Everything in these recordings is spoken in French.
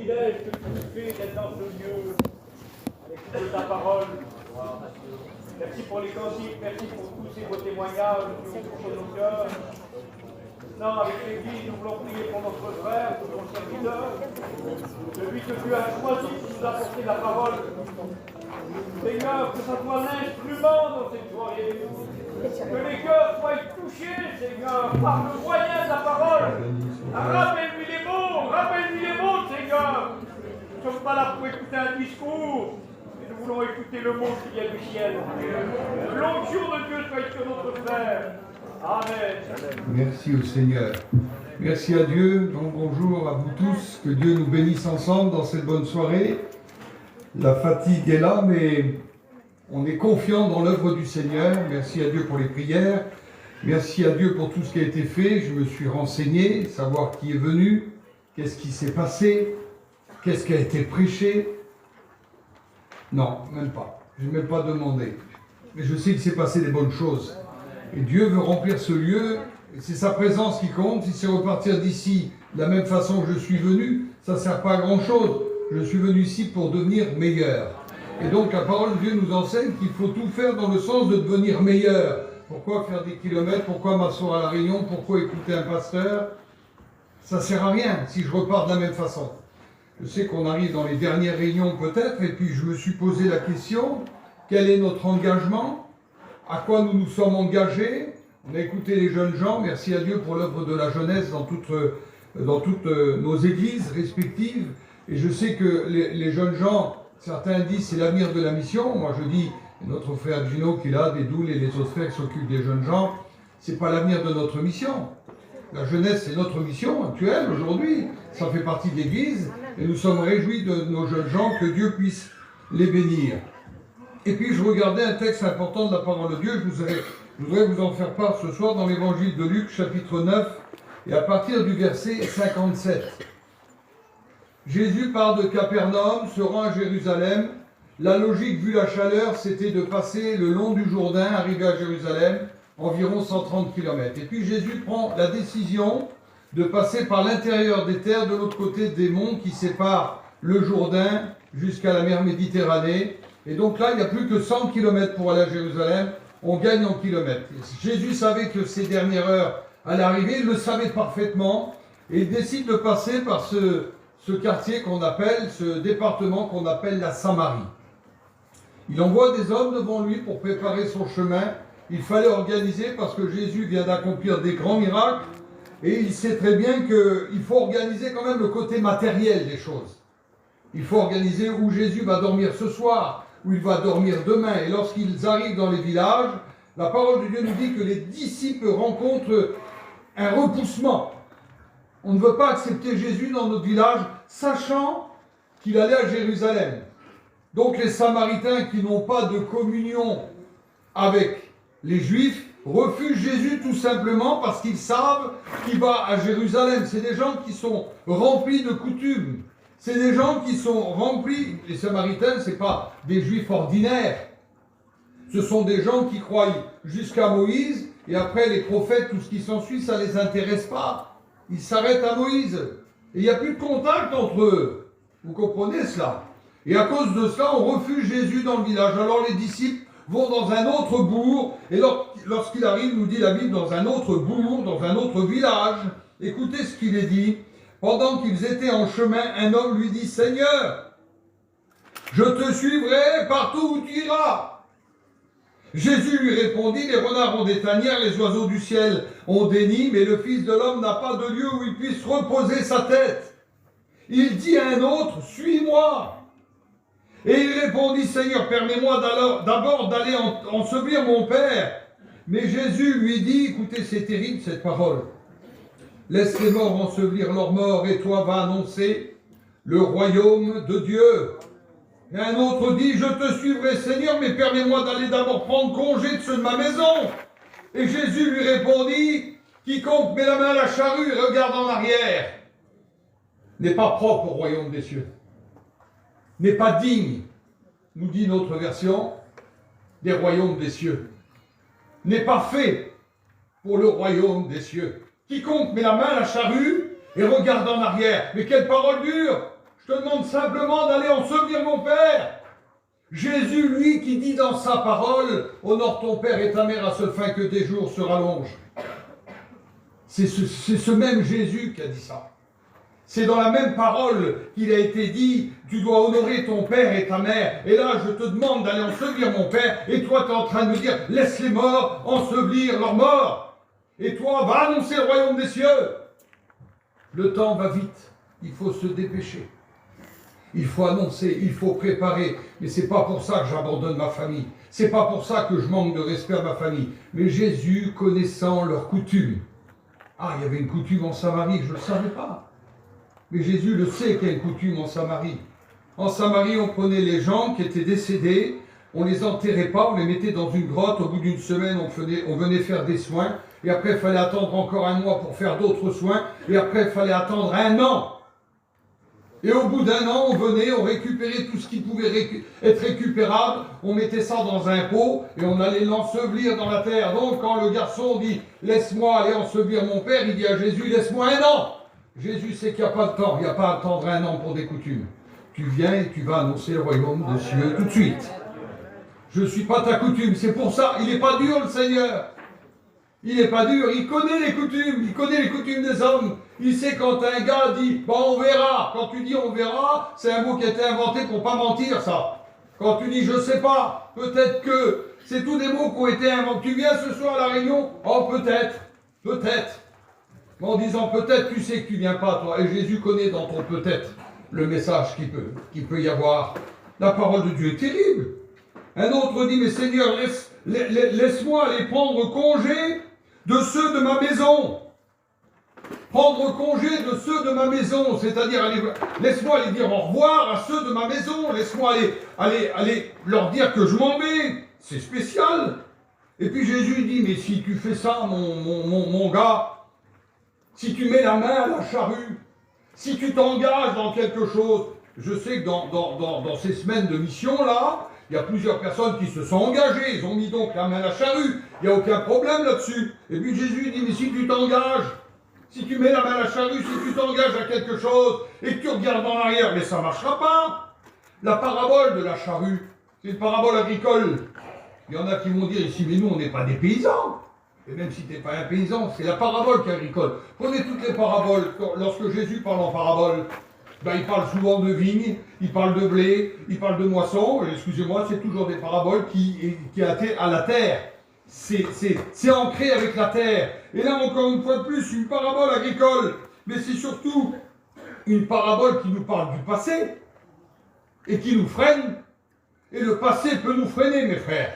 privilège que tu nous fais d'être dans ce lieu, à l'écoute de ta parole. Merci pour les cantiques, merci pour tous ces beaux témoignages qui ont touché nos cœurs. Maintenant, avec l'Église, nous voulons prier pour notre frère, pour ton serviteur, celui que tu as choisi pour nous apporter la parole. Seigneur, que ça soit l'instrument dans cette soirée. Que les cœurs soient touchés, Seigneur, par le moyen de la parole. Rappelle-lui les mots, Seigneur. Nous ne sommes pas là pour écouter un discours, mais nous voulons écouter le mot qui vient du ciel. L'onction de Dieu soit sur notre frère. Amen. Merci au Seigneur. Merci à Dieu. Donc bonjour à vous tous. Que Dieu nous bénisse ensemble dans cette bonne soirée. La fatigue est là, mais on est confiant dans l'œuvre du Seigneur. Merci à Dieu pour les prières. Merci à Dieu pour tout ce qui a été fait. Je me suis renseigné, savoir qui est venu, qu'est-ce qui s'est passé, qu'est-ce qui a été prêché. Non, même pas. Je n'ai même pas demandé. Mais je sais qu'il s'est passé des bonnes choses. Et Dieu veut remplir ce lieu. C'est sa présence qui compte. Si c'est repartir d'ici de la même façon que je suis venu, ça ne sert pas à grand-chose. Je suis venu ici pour devenir meilleur. Et donc la parole de Dieu nous enseigne qu'il faut tout faire dans le sens de devenir meilleur. Pourquoi faire des kilomètres? Pourquoi m'asseoir à la réunion? Pourquoi écouter un pasteur? Ça ne sert à rien si je repars de la même façon. Je sais qu'on arrive dans les dernières réunions peut-être, et puis je me suis posé la question, quel est notre engagement? À quoi nous nous sommes engagés? On a écouté les jeunes gens, merci à Dieu pour l'œuvre de la jeunesse dans toutes nos églises respectives. Et je sais que les jeunes gens, certains disent c'est l'avenir de la mission. Moi je dis, notre frère Gino qui est là, des doules et les autres frères qui s'occupent des jeunes gens, c'est pas l'avenir de notre mission. La jeunesse c'est notre mission actuelle aujourd'hui. Ça fait partie de l'église et nous sommes réjouis de nos jeunes gens, que Dieu puisse les bénir. Et puis je regardais un texte important de la parole de Dieu, je voudrais vous en faire part ce soir dans l'évangile de Luc chapitre 9 et à partir du verset 57. Jésus part de Capernaum, se rend à Jérusalem. La logique, vu la chaleur, c'était de passer le long du Jourdain, arriver à Jérusalem, environ 130 km. Et puis Jésus prend la décision de passer par l'intérieur des terres, de l'autre côté des monts qui séparent le Jourdain jusqu'à la mer Méditerranée. Et donc là, il n'y a plus que 100 km pour aller à Jérusalem, on gagne en kilomètres. Jésus savait que ces dernières heures allaient arriver, il le savait parfaitement, et il décide de passer par ce quartier qu'on appelle, ce département qu'on appelle la Samarie. Il envoie des hommes devant lui pour préparer son chemin. Il fallait organiser parce que Jésus vient d'accomplir des grands miracles, et il sait très bien qu'il faut organiser quand même le côté matériel des choses. Il faut organiser où Jésus va dormir ce soir, où il va dormir demain. Et lorsqu'ils arrivent dans les villages, la parole de Dieu nous dit que les disciples rencontrent un repoussement. On ne veut pas accepter Jésus dans notre village, sachant qu'il allait à Jérusalem. Donc les Samaritains qui n'ont pas de communion avec les Juifs refusent Jésus tout simplement parce qu'ils savent qu'il va à Jérusalem. C'est des gens qui sont remplis de coutumes. C'est des gens qui sont remplis, les Samaritains, ce n'est pas des Juifs ordinaires. Ce sont des gens qui croient jusqu'à Moïse, et après les prophètes, tout ce qui s'ensuit, ça ne les intéresse pas. Ils s'arrêtent à Moïse. Et il n'y a plus de contact entre eux. Vous comprenez cela? Et à cause de cela, on refuse Jésus dans le village. Alors les disciples vont dans un autre bourg, et lorsqu'il arrive, nous dit la Bible, dans un autre bourg, dans un autre village, écoutez ce qu'il est dit. Pendant qu'ils étaient en chemin, un homme lui dit, « Seigneur, je te suivrai partout où tu iras. » Jésus lui répondit, « Les renards ont des tanières, les oiseaux du ciel ont des nids, mais le Fils de l'homme n'a pas de lieu où il puisse reposer sa tête. » Il dit à un autre, « Suis-moi. » Et il répondit, « Seigneur, permets-moi d'abord d'aller ensevelir mon Père. » Mais Jésus lui dit, écoutez, c'est terrible cette parole. Laisse les morts ensevelir leurs morts, et toi va annoncer le royaume de Dieu. Et un autre dit, je te suivrai Seigneur, mais permets-moi d'aller d'abord prendre congé de ceux de ma maison. Et Jésus lui répondit, quiconque met la main à la charrue et regarde en arrière, n'est pas propre au royaume des cieux, n'est pas digne, nous dit notre version, des royaumes des cieux, n'est pas fait pour le royaume des cieux. Quiconque met la main à la charrue et regarde en arrière. Mais quelle parole dure! Je te demande simplement d'aller ensevelir mon père. Jésus, lui, qui dit dans sa parole, honore ton père et ta mère à seule fin que tes jours se rallongent. C'est ce même Jésus qui a dit ça. C'est dans la même parole qu'il a été dit, tu dois honorer ton père et ta mère. Et là, je te demande d'aller ensevelir mon père. Et toi, tu es en train de me dire, laisse les morts ensevelir leurs morts. Et toi, va annoncer le royaume des cieux. Le temps va vite. Il faut se dépêcher. Il faut annoncer, il faut préparer. Mais c'est pas pour ça que j'abandonne ma famille. C'est pas pour ça que je manque de respect à ma famille. Mais Jésus, connaissant leurs coutumes. Ah, il y avait une coutume en Samarie, je ne le savais pas. Mais Jésus le sait qu'il y a une coutume en Samarie. En Samarie, on prenait les gens qui étaient décédés, on ne les enterrait pas, on les mettait dans une grotte, au bout d'une semaine, on venait faire des soins, et après, il fallait attendre encore un mois pour faire d'autres soins, et après, il fallait attendre un an. Et au bout d'un an, on venait, on récupérait tout ce qui pouvait être récupérable, on mettait ça dans un pot, et on allait l'ensevelir dans la terre. Donc, quand le garçon dit « Laisse-moi aller ensevelir mon père », il dit à Jésus « Laisse-moi un an ». Jésus sait qu'il n'y a pas de temps, il n'y a pas à attendre un an pour des coutumes. Tu viens et tu vas annoncer le royaume des cieux tout de suite. Je ne suis pas ta coutume, c'est pour ça, il n'est pas dur le Seigneur. Il n'est pas dur, il connaît les coutumes des hommes. Il sait quand un gars dit « on verra », quand tu dis « on verra », c'est un mot qui a été inventé pour ne pas mentir ça. Quand tu dis « je ne sais pas », peut-être que, c'est tous des mots qui ont été inventés. Tu viens ce soir à la réunion ? Oh peut-être. En disant peut-être, tu sais que tu viens pas, toi. Et Jésus connaît dans ton peut-être le message qu'il peut y avoir. La parole de Dieu est terrible. Un autre dit, mais Seigneur, laisse-moi aller prendre congé de ceux de ma maison. Prendre congé de ceux de ma maison, c'est-à-dire laisse-moi aller dire au revoir à ceux de ma maison. Laisse-moi aller leur dire que je m'en vais. C'est spécial. Et puis Jésus dit, mais si tu fais ça, mon gars, si tu mets la main à la charrue, si tu t'engages dans quelque chose, je sais que dans ces semaines de mission-là, il y a plusieurs personnes qui se sont engagées, ils ont mis donc la main à la charrue, il n'y a aucun problème là-dessus. Et puis Jésus dit, mais si tu t'engages, si tu mets la main à la charrue, si tu t'engages à quelque chose, et que tu regardes en arrière, mais ça ne marchera pas. La parabole de la charrue, c'est une parabole agricole. Il y en a qui vont dire ici, mais nous on n'est pas des paysans. Et même si tu n'es pas un paysan, c'est la parabole qui est agricole. Prenez toutes les paraboles. Lorsque Jésus parle en parabole, il parle souvent de vignes, il parle de blé, il parle de moisson. Excusez-moi, c'est toujours des paraboles qui à la terre. C'est ancré avec la terre. Et là, encore une fois de plus, une parabole agricole. Mais c'est surtout une parabole qui nous parle du passé et qui nous freine. Et le passé peut nous freiner, mes frères.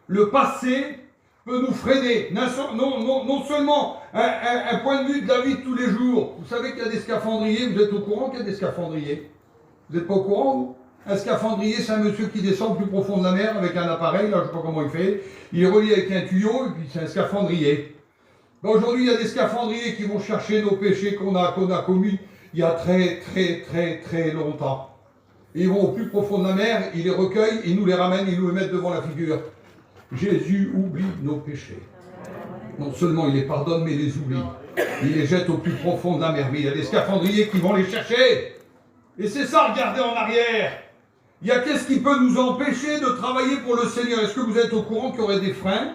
Le passé peut nous freiner. Non seulement un point de vue de la vie de tous les jours. Vous savez qu'il y a des scaphandriers, vous êtes au courant qu'il y a des scaphandriers? Vous n'êtes pas au courant, vous? Un scaphandrier, c'est un monsieur qui descend plus profond de la mer avec un appareil, là je ne sais pas comment il fait. Il est relié avec un tuyau, et puis c'est un scaphandrier. Aujourd'hui, il y a des scaphandriers qui vont chercher nos péchés qu'on a commis il y a très longtemps. Et ils vont au plus profond de la mer, ils les recueillent, ils nous les ramènent, ils nous les mettent devant la figure. Jésus oublie nos péchés. Non seulement il les pardonne, mais il les oublie. Il les jette au plus profond de la mer. Mais il y a des scaphandriers qui vont les chercher. Et c'est ça, regardez en arrière. Il y a qu'est-ce qui peut nous empêcher de travailler pour le Seigneur? Est-ce que vous êtes au courant qu'il y aurait des freins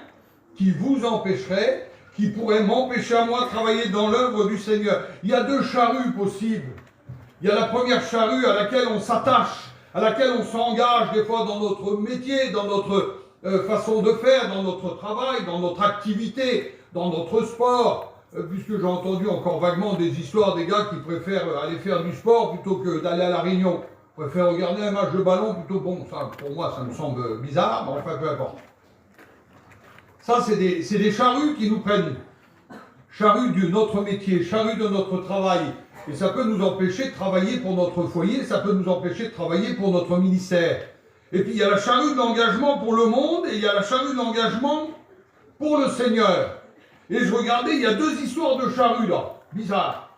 qui vous empêcheraient, qui pourraient m'empêcher à moi de travailler dans l'œuvre du Seigneur? Il y a deux charrues possibles. Il y a la première charrue à laquelle on s'attache, à laquelle on s'engage des fois dans notre métier, dans notre façon de faire, dans notre travail, dans notre activité, dans notre sport. Puisque j'ai entendu encore vaguement des histoires des gars qui préfèrent aller faire du sport plutôt que d'aller à la réunion. Ils préfèrent regarder un match de ballon plutôt, bon, ça, pour moi ça me semble bizarre, mais enfin peu importe. Ça c'est des charrues qui nous prennent. Charrues de notre métier, charrues de notre travail. Et ça peut nous empêcher de travailler pour notre foyer, ça peut nous empêcher de travailler pour notre ministère. Et puis il y a la charrue de l'engagement pour le monde et il y a la charrue de l'engagement pour le Seigneur. Et je regardais, il y a deux histoires de charrues là, bizarre.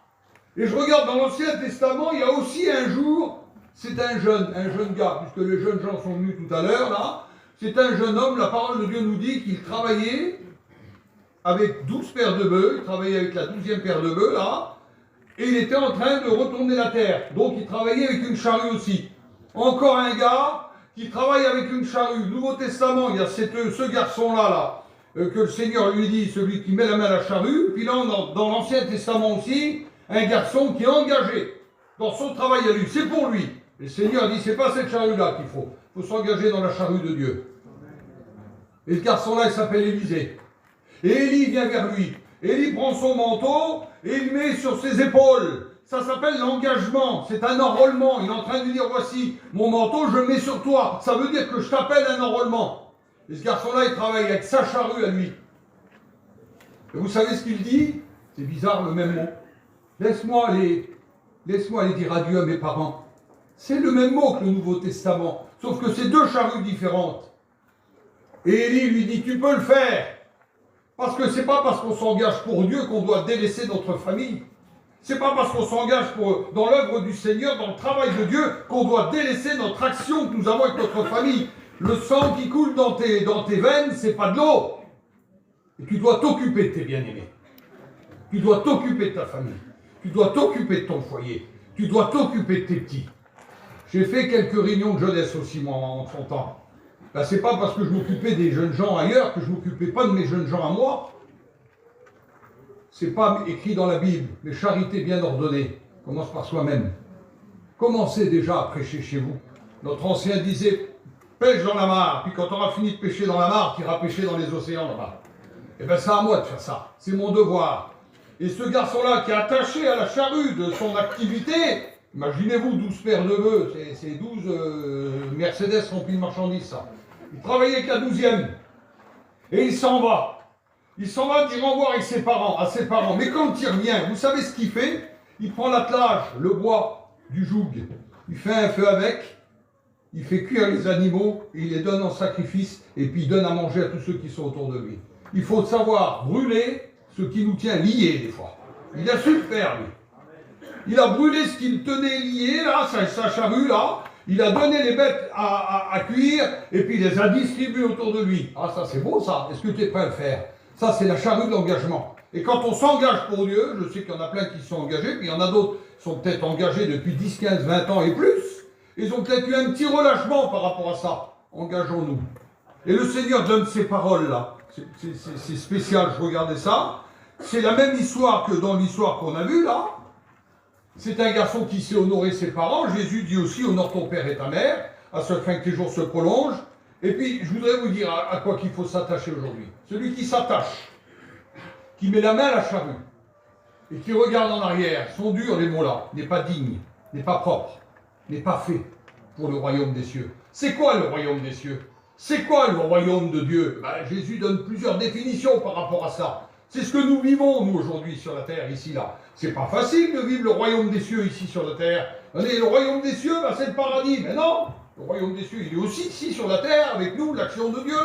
Et je regarde dans l'Ancien Testament, il y a aussi un jour, c'est un jeune gars, puisque les jeunes gens sont venus tout à l'heure là, c'est un jeune homme, la parole de Dieu nous dit qu'il travaillait avec 12 paires de bœufs, il travaillait avec la 12e paire de bœufs là, et il était en train de retourner la terre. Donc il travaillait avec une charrue aussi. Encore un gars qui travaille avec une charrue. Nouveau Testament, il y a ce garçon-là, que le Seigneur lui dit, celui qui met la main à la charrue. Puis là, dans l'Ancien Testament aussi, un garçon qui est engagé dans son travail à lui. C'est pour lui. Le Seigneur dit, c'est pas cette charrue-là qu'il faut. Il faut s'engager dans la charrue de Dieu. Et ce garçon-là, il s'appelle Élisée. Et Élie vient vers lui. Élie prend son manteau et il met sur ses épaules. Ça s'appelle l'engagement. C'est un enrôlement. Il est en train de lui dire, voici mon manteau, je le mets sur toi. Ça veut dire que je t'appelle un enrôlement. Et ce garçon-là, il travaille avec sa charrue à lui. Et vous savez ce qu'il dit? C'est bizarre le même mot. Laisse-moi aller dire adieu à mes parents. C'est le même mot que le Nouveau Testament. Sauf que c'est deux charrues différentes. Et Élie lui dit, tu peux le faire. Parce que c'est pas parce qu'on s'engage pour Dieu qu'on doit délaisser notre famille. C'est pas parce qu'on s'engage dans l'œuvre du Seigneur, dans le travail de Dieu, qu'on doit délaisser notre action que nous avons avec notre famille. Le sang qui coule dans tes veines, c'est pas de l'eau. Et tu dois t'occuper de tes bien-aimés. Tu dois t'occuper de ta famille. Tu dois t'occuper de ton foyer. Tu dois t'occuper de tes petits. J'ai fait quelques réunions de jeunesse aussi, moi, en son temps. Ben, c'est pas parce que je m'occupais des jeunes gens ailleurs que je m'occupais pas de mes jeunes gens à moi. C'est pas écrit dans la Bible. Les charités bien ordonnées commencent par soi-même. Commencez déjà à prêcher chez vous. Notre ancien disait, pêche dans la mare, puis quand tu auras fini de pêcher dans la mare, tu iras pêcher dans les océans là-bas. Eh bien, c'est à moi de faire ça. C'est mon devoir. Et ce garçon-là qui est attaché à la charrue de son activité, imaginez-vous 12 paires de bœufs, c'est 12 Mercedes remplies de marchandises, ça. Il travaillait avec la 12e. Et il s'en va. Il s'en va dire au revoir à ses parents. Mais quand il revient, vous savez ce qu'il fait? Il prend l'attelage, le bois du joug. Il fait un feu avec. Il fait cuire les animaux, et il les donne en sacrifice, et puis il donne à manger à tous ceux qui sont autour de lui. Il faut savoir brûler ce qui nous tient liés des fois. Il a su le faire, lui. Il a brûlé ce qui le tenait lié, là, sa charrue, là. Il a donné les bêtes à cuire, et puis il les a distribuées autour de lui. Ah, ça c'est beau, ça. Est-ce que tu es prêt à le faire? Ça, c'est la charrue de l'engagement. Et quand on s'engage pour Dieu, je sais qu'il y en a plein qui sont engagés, puis il y en a d'autres qui sont peut-être engagés depuis 10, 15, 20 ans et plus. Ils ont peut-être eu un petit relâchement par rapport à ça. Engageons-nous. Et le Seigneur donne ces paroles-là. C'est spécial, je regardais ça. C'est la même histoire que dans l'histoire qu'on a vue, là. C'est un garçon qui sait honorer ses parents. Jésus dit aussi, honore ton père et ta mère, à ce fin que tes jours se prolongent. Et puis, je voudrais vous dire à quoi qu'il faut s'attacher aujourd'hui. Celui qui s'attache, qui met la main à la charrue, et qui regarde en arrière, sont durs les mots-là, n'est pas digne, n'est pas propre, n'est pas fait pour le royaume des cieux. C'est quoi le royaume des cieux? C'est quoi le royaume de Dieu? Jésus donne plusieurs définitions par rapport à ça. C'est ce que nous vivons, nous, aujourd'hui, sur la terre, ici, là. C'est pas facile de vivre le royaume des cieux, ici, sur la terre. Le royaume des cieux, c'est le paradis. Mais non! Le royaume des cieux, il est aussi ici, sur la terre, avec nous, l'action de Dieu.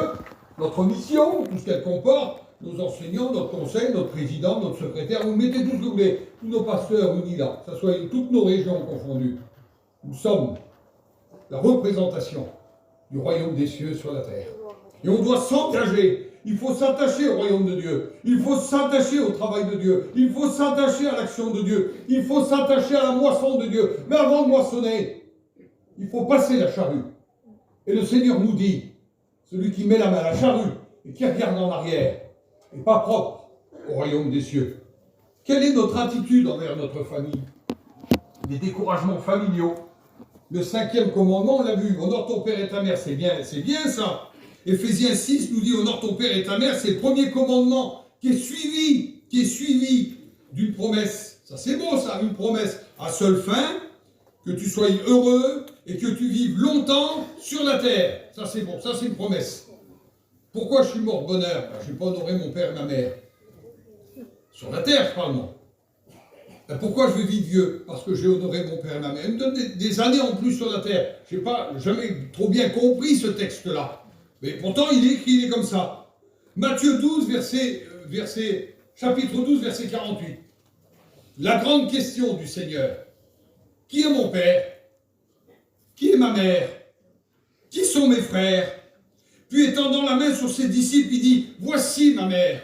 Notre mission, tout ce qu'elle comporte, nos enseignants, notre conseil, notre président, notre secrétaire, vous mettez tout ce que vous voulez, tous nos pasteurs unis là, que ce soit toutes nos régions confondues. Nous sommes la représentation du royaume des cieux sur la terre. Et on doit s'engager. Il faut s'attacher au royaume de Dieu. Il faut s'attacher au travail de Dieu. Il faut s'attacher à l'action de Dieu. Il faut s'attacher à la moisson de Dieu. Mais avant de moissonner, il faut passer la charrue. Et le Seigneur nous dit, celui qui met la main à la charrue et qui regarde en arrière, n'est pas propre au royaume des cieux. Quelle est notre attitude envers notre famille? Les découragements familiaux. Le 5e commandement, on l'a vu, honore ton père et ta mère, c'est bien ça. Éphésiens 6 nous dit, honore ton père et ta mère, c'est le premier commandement qui est suivi d'une promesse. Ça c'est beau ça, une promesse à seule fin, que tu sois heureux et que tu vives longtemps sur la terre. Ça c'est bon, ça c'est une promesse. Pourquoi je suis mort de bonheur? Je n'ai pas honoré mon père et ma mère. Sur la terre, je parle moi. Pourquoi je vais vivre vieux? Parce que j'ai honoré mon père et ma mère. Il me donne des années en plus sur la terre. Je n'ai pas jamais trop bien compris ce texte-là. Mais pourtant, il est écrit, il est comme ça. Matthieu 12, chapitre 12, verset 48. La grande question du Seigneur. Qui est mon père? Qui est ma mère? Qui sont mes frères? Puis étendant la main sur ses disciples, il dit, voici ma mère.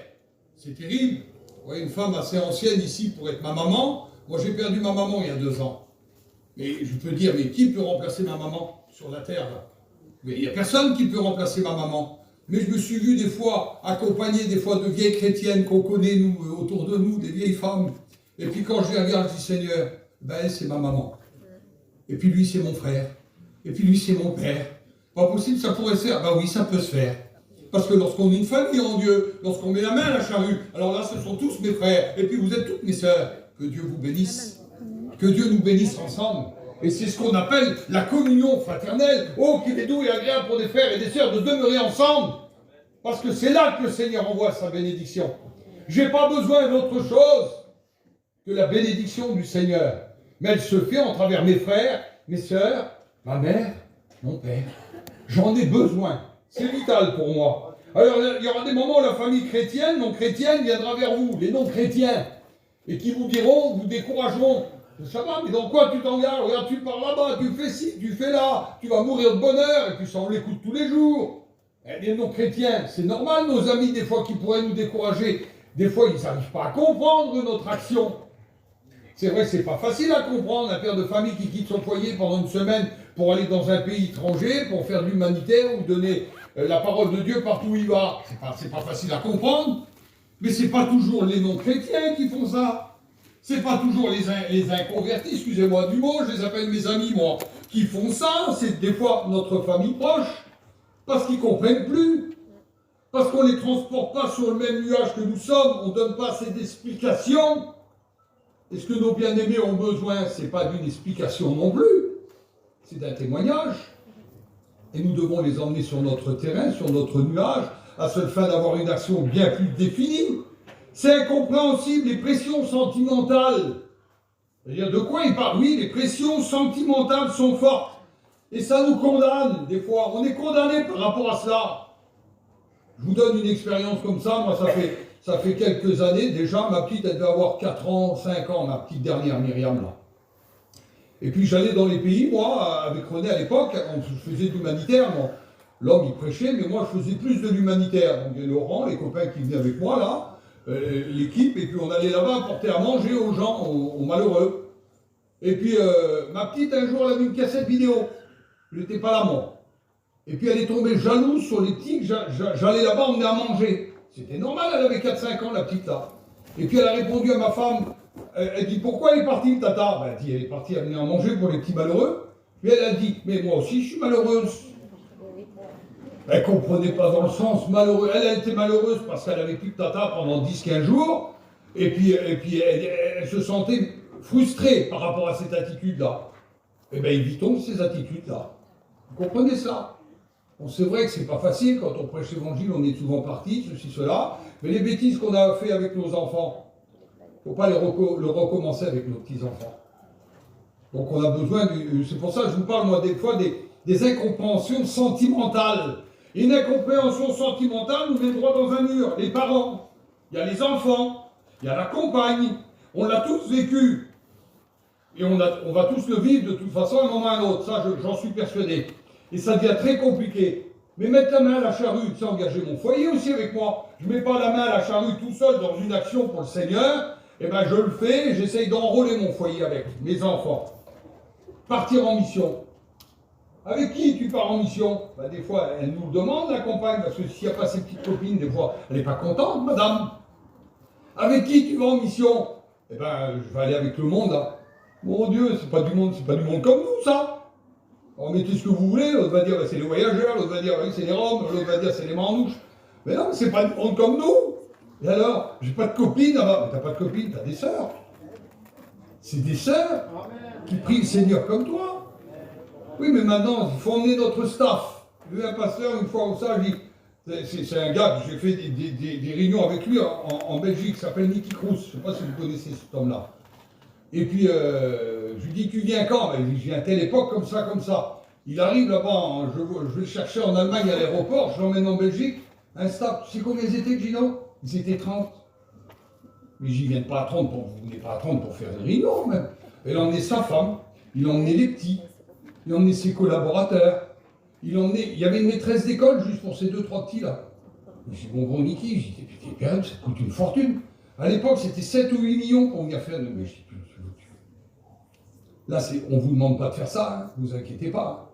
C'est terrible. Vous voyez, une femme assez ancienne ici pour être ma maman. Moi, j'ai perdu ma maman il y a 2 ans. Et je peux dire, mais qui peut remplacer ma maman sur la terre là? Mais il n'y a personne qui peut remplacer ma maman. Mais je me suis vu des fois accompagné des fois de vieilles chrétiennes qu'on connaît, nous, autour de nous, des vieilles femmes. Et puis quand je les regarde, je dis, Seigneur, ben elle, c'est ma maman. Et puis lui, c'est mon frère. Et puis lui, c'est mon père. Pas possible, ça pourrait se faire. Ben oui, ça peut se faire. Parce que lorsqu'on est une famille en Dieu, lorsqu'on met la main à la charrue, alors là, ce sont tous mes frères. Et puis vous êtes toutes mes sœurs. Que Dieu vous bénisse. Que Dieu nous bénisse ensemble. Et c'est ce qu'on appelle la communion fraternelle. Oh, qu'il est doux et agréable pour des frères et des sœurs de demeurer ensemble. Parce que c'est là que le Seigneur envoie sa bénédiction. Je n'ai pas besoin d'autre chose que la bénédiction du Seigneur. Mais elle se fait en travers mes frères, mes sœurs, ma mère, mon père. J'en ai besoin. C'est vital pour moi. Alors, il y aura des moments où la famille chrétienne, non chrétienne, viendra vers vous, les non-chrétiens, et qui vous diront, vous décourageront. Ça va, mais dans quoi tu t'engages? Regarde, tu pars là-bas, tu fais ci, tu fais là, tu vas mourir de bonheur, et puis ça, on l'écoute tous les jours. Et les non-chrétiens, c'est normal, nos amis, des fois, qui pourraient nous décourager. Des fois, ils n'arrivent pas à comprendre notre action. C'est vrai, c'est pas facile à comprendre, un père de famille qui quitte son foyer pendant une semaine pour aller dans un pays étranger, pour faire de l'humanitaire ou donner la parole de Dieu partout où il va. C'est pas facile à comprendre, mais c'est pas toujours les non-chrétiens qui font ça. C'est pas toujours les inconvertis, excusez-moi du mot, je les appelle mes amis, moi, qui font ça. C'est des fois notre famille proche, parce qu'ils comprennent plus. Parce qu'on ne les transporte pas sur le même nuage que nous sommes, on ne donne pas assez d'explications. Et ce que nos bien-aimés ont besoin, ce n'est pas d'une explication non plus, c'est d'un témoignage. Et nous devons les emmener sur notre terrain, sur notre nuage, à seule fin d'avoir une action bien plus définie. C'est incompréhensible, les pressions sentimentales. C'est-à-dire de quoi il parle? Oui, les pressions sentimentales sont fortes. Et ça nous condamne, des fois. On est condamné par rapport à cela. Je vous donne une expérience comme ça. Moi, ça fait quelques années déjà. Ma petite, elle devait avoir 4 ans, 5 ans, ma petite dernière Myriam, là. Et puis j'allais dans les pays, moi, avec René à l'époque, on faisait de l'humanitaire. L'homme, il prêchait, mais moi, je faisais plus de l'humanitaire. Donc, il y a Laurent, les copains qui venaient avec moi, là. L'équipe, et puis on allait là-bas apporter à manger aux gens, aux malheureux. Et puis ma petite, un jour, elle a vu une cassette vidéo. Je n'étais pas là, moi. Et puis elle est tombée jalouse sur les petits que j'allais là-bas emmener à manger. C'était normal, elle avait 4-5 ans, la petite là. Et puis elle a répondu à ma femme, elle dit, pourquoi elle est partie, le tata? Elle dit, elle est partie amener à manger pour les petits malheureux. Puis elle a dit, mais moi aussi je suis malheureuse. Elle ne comprenait pas dans le sens malheureux. Elle était malheureuse parce qu'elle avait plus de tata pendant 10-15 jours. Et puis elle se sentait frustrée par rapport à cette attitude-là. Eh bien, évitons ces attitudes-là. Vous comprenez ça? Bon, c'est vrai que c'est pas facile. Quand on prêche l'évangile, on est souvent parti, ceci, cela. Mais les bêtises qu'on a fait avec nos enfants, il ne faut pas le recommencer avec nos petits-enfants. Donc on a besoin c'est pour ça que je vous parle, moi, des fois, des incompréhensions sentimentales. Et une incompréhension sentimentale nous met droit dans un mur. Les parents, il y a les enfants, il y a la compagne. On l'a tous vécu. Et on va tous le vivre de toute façon, à un moment ou à un autre. Ça, j'en suis persuadé. Et ça devient très compliqué. Mais mettre la main à la charrue, c'est engager mon foyer aussi avec moi. Je ne mets pas la main à la charrue tout seul dans une action pour le Seigneur. Eh bien, je le fais, j'essaye d'enrôler mon foyer avec mes enfants. Partir en mission. Avec qui tu pars en mission? Ben, des fois, elle nous le demande, la compagne, parce que s'il n'y a pas ses petites copines, des fois, elle n'est pas contente, madame. Avec qui tu vas en mission? Eh bien, je vais aller avec le monde, là. Mon Dieu, c'est pas du monde comme nous, ça. Alors, mettez ce que vous voulez, l'autre va dire, ben, c'est les voyageurs, l'autre va dire, ben, c'est les Roms, l'autre va dire, c'est les Manouches. Mais non, c'est pas du monde comme nous. Et alors, j'ai pas de copine là-bas. Mais t'as pas de copine, t'as des sœurs. C'est des sœurs qui prient le Seigneur comme toi. Oui, mais maintenant, il faut emmener notre staff. J'ai vu un pasteur, une fois au ça, c'est un gars, j'ai fait des réunions avec lui en Belgique, qui s'appelle Nicky Cruz. Je ne sais pas si vous connaissez cet homme-là. Et puis, je lui dis, tu viens quand? Il dit, je viens à telle époque, comme ça, comme ça. Il arrive là-bas, je vais le chercher en Allemagne à l'aéroport, je l'emmène en Belgique. Un staff, tu sais combien ils étaient, Gino? Ils étaient 30. Mais j'y viens pas à 30 vous venez pas à 30 pour faire des réunions, même. Il a emmené sa femme, il a emmené les petits. Il a emmené ses collaborateurs. Il y avait une maîtresse d'école juste pour ces 2-3 petits-là. Je dis, bon, gros Niki, j'ai dit, putain, ça coûte une fortune. À l'époque, c'était 7 ou 8 millions pour venir faire. Mais je dis, tu Là, on ne vous demande pas de faire ça, hein, ne vous inquiétez pas.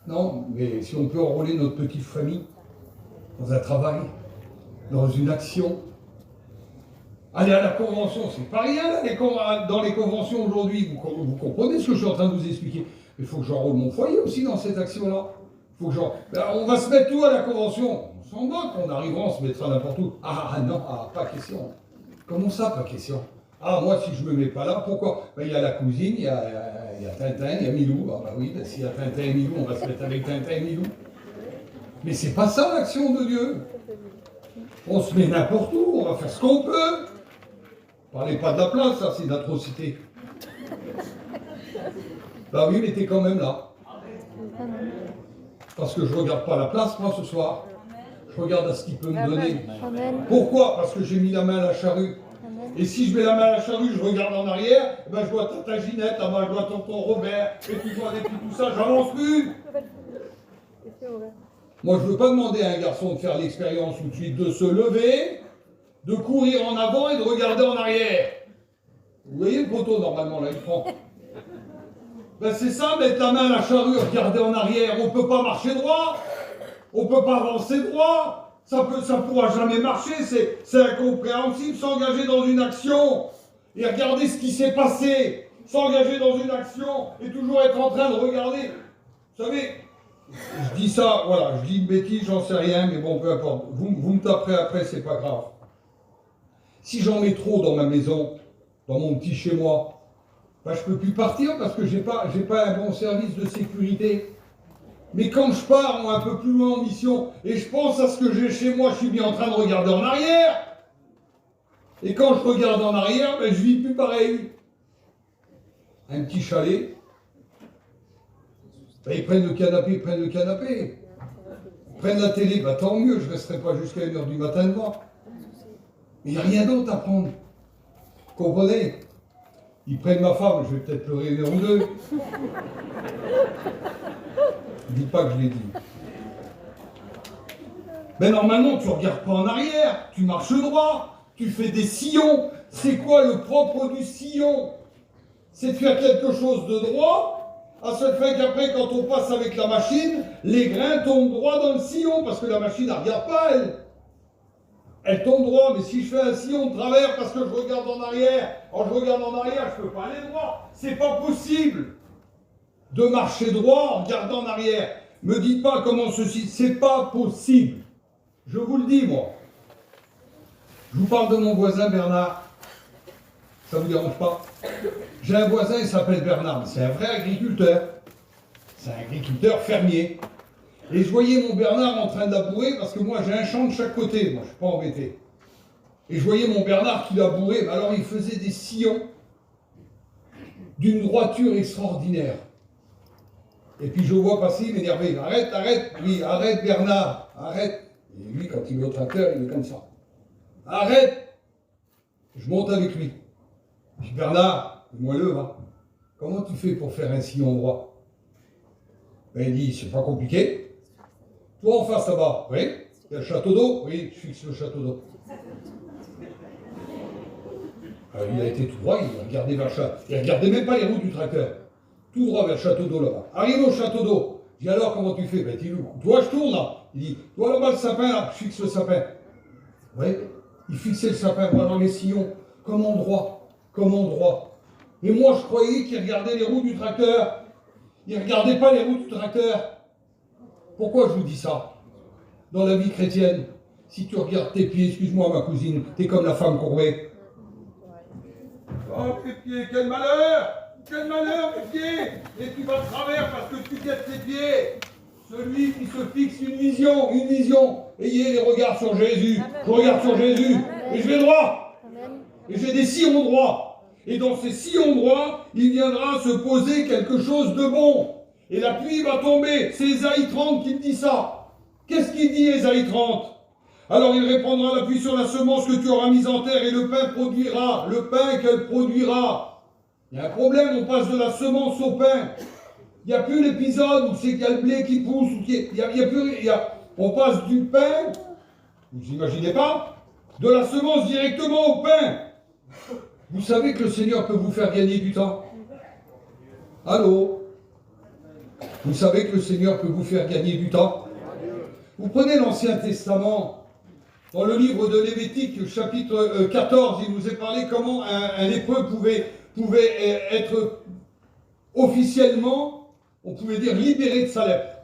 Non, mais si on peut enrôler notre petite famille dans un travail, dans une action, aller à la convention, c'est pas rien là, dans les conventions aujourd'hui. Vous comprenez ce que je suis en train de vous expliquer. Il faut que j'enrôle mon foyer aussi dans cette action-là. On va se mettre tout à la convention. On s'en moque, on arrivera, on se mettra n'importe où. Ah non, pas question. Comment ça, pas question? Ah, moi, si je me mets pas là, pourquoi? Il y a la cousine, il y a Tintin, il y a Milou. Ah oui, s'il y a Tintin et Milou, on va se mettre avec Tintin et Milou. Mais c'est pas ça l'action de Dieu. On se met n'importe où, on va faire ce qu'on peut. Parlez pas de la place, ça, c'est une atrocité. Bah oui, mais t'es quand même là. Parce que je regarde pas la place, moi, ce soir. Je regarde à ce qu'il peut me donner. Pourquoi? Parce que j'ai mis la main à la charrue. Et si je mets la main à la charrue, je regarde en arrière, ben je vois ta Ginette, là-bas, je vois tonton Robert, et puis tout ça, j'avance plus. Moi, je ne veux pas demander à un garçon de faire l'expérience tout de suite, de se lever, de courir en avant et de regarder en arrière. Vous voyez le poteau, normalement, là, il prend. Ben c'est ça, mettre la main à la charrue, regarder en arrière. On ne peut pas marcher droit, on ne peut pas avancer droit. Ça pourra jamais marcher, c'est incompréhensible. S'engager dans une action et regarder ce qui s'est passé, s'engager dans une action et toujours être en train de regarder. Vous savez, je dis ça, voilà, je dis une bêtise, j'en sais rien, mais bon, peu importe. Vous me taperez après, c'est pas grave. Si j'en mets trop dans ma maison, dans mon petit chez moi, ben, je peux plus partir parce que j'ai pas un bon service de sécurité. Mais quand je pars, moi, un peu plus loin en mission, et je pense à ce que j'ai chez moi, je suis bien en train de regarder en arrière. Et quand je regarde en arrière, ben, je vis plus pareil. Un petit chalet, ben, ils prennent le canapé. Ils prennent la télé, ben, tant mieux, je ne resterai pas jusqu'à 1h du matin devant. Mais il n'y a rien d'autre à prendre. Vous comprenez? Ils prennent ma femme, je vais peut-être pleurer 1 heure ou 2. Dis pas que je l'ai dit. Mais normalement, tu ne regardes pas en arrière, tu marches droit, tu fais des sillons. C'est quoi le propre du sillon? C'est de faire quelque chose de droit, à ce fait qu'après, quand on passe avec la machine, les grains tombent droit dans le sillon, parce que la machine, elle ne regarde pas, elle. Elle tombe droit, mais si je fais un sillon de travers parce que je regarde en arrière, quand je regarde en arrière, je ne peux pas aller droit. C'est pas possible de marcher droit en regardant en arrière. Me dites pas comment ceci, c'est pas possible. Je vous le dis, moi. Je vous parle de mon voisin Bernard. Ça vous dérange pas? J'ai un voisin, il s'appelle Bernard. C'est un vrai agriculteur. C'est un agriculteur fermier. Et je voyais mon Bernard en train de labourer, parce que moi j'ai un champ de chaque côté, moi je suis pas embêté. Et je voyais mon Bernard qui labourait, alors il faisait des sillons d'une droiture extraordinaire. Et puis je le vois passer, il m'énervait. Arrête, oui, arrête Bernard, arrête. Et lui, quand il est au tracteur, il est comme ça. Arrête. Je monte avec lui. Je dis, Bernard, dis-moi-le, hein. Comment tu fais pour faire un sillon droit? Ben, il dit, c'est pas compliqué. Toi en face là-bas, oui. Il y a le château d'eau, oui, je fixe le château d'eau. Il a été tout droit, il regardait vers le château. Il regardait même pas les roues du tracteur. Tout droit vers le château d'eau là-bas. Arrive au château d'eau. Je dis alors comment tu fais? Ben dis-le. Toi je tourne là. Il dit, toi là-bas le sapin là, je fixe le sapin. Oui, il fixait le sapin, moi dans les sillons, comme endroit. Et moi je croyais qu'il regardait les roues du tracteur. Il ne regardait pas les roues du tracteur. Pourquoi je vous dis ça? Dans la vie chrétienne, si tu regardes tes pieds, excuse-moi ma cousine, t'es comme la femme courbée. Oh tes pieds, quel malheur! Quel malheur tes pieds! Et tu vas de travers parce que tu guettes tes pieds. Celui qui se fixe une vision. Ayez les regards sur Jésus. Je regarde sur Jésus et je vais droit. Et j'ai des sillons droits. Et dans ces sillons droits, il viendra se poser quelque chose de bon. Et la pluie va tomber. C'est Ésaïe 30 qui me dit ça. Qu'est-ce qu'il dit Ésaïe 30? Alors il répandra la pluie sur la semence que tu auras mise en terre et le pain produira. Le pain qu'elle produira. Il y a un problème, on passe de la semence au pain. Il n'y a plus l'épisode où c'est qu'il y a le blé qui pousse. On passe du pain, vous imaginez pas, de la semence directement au pain. Vous savez que le Seigneur peut vous faire gagner du temps. Allô? Vous savez que le Seigneur peut vous faire gagner du temps. Vous prenez l'Ancien Testament, dans le livre de Lévitique, chapitre 14, il nous est parlé comment un lépreux pouvait être officiellement, on pouvait dire, libéré de sa lèpre.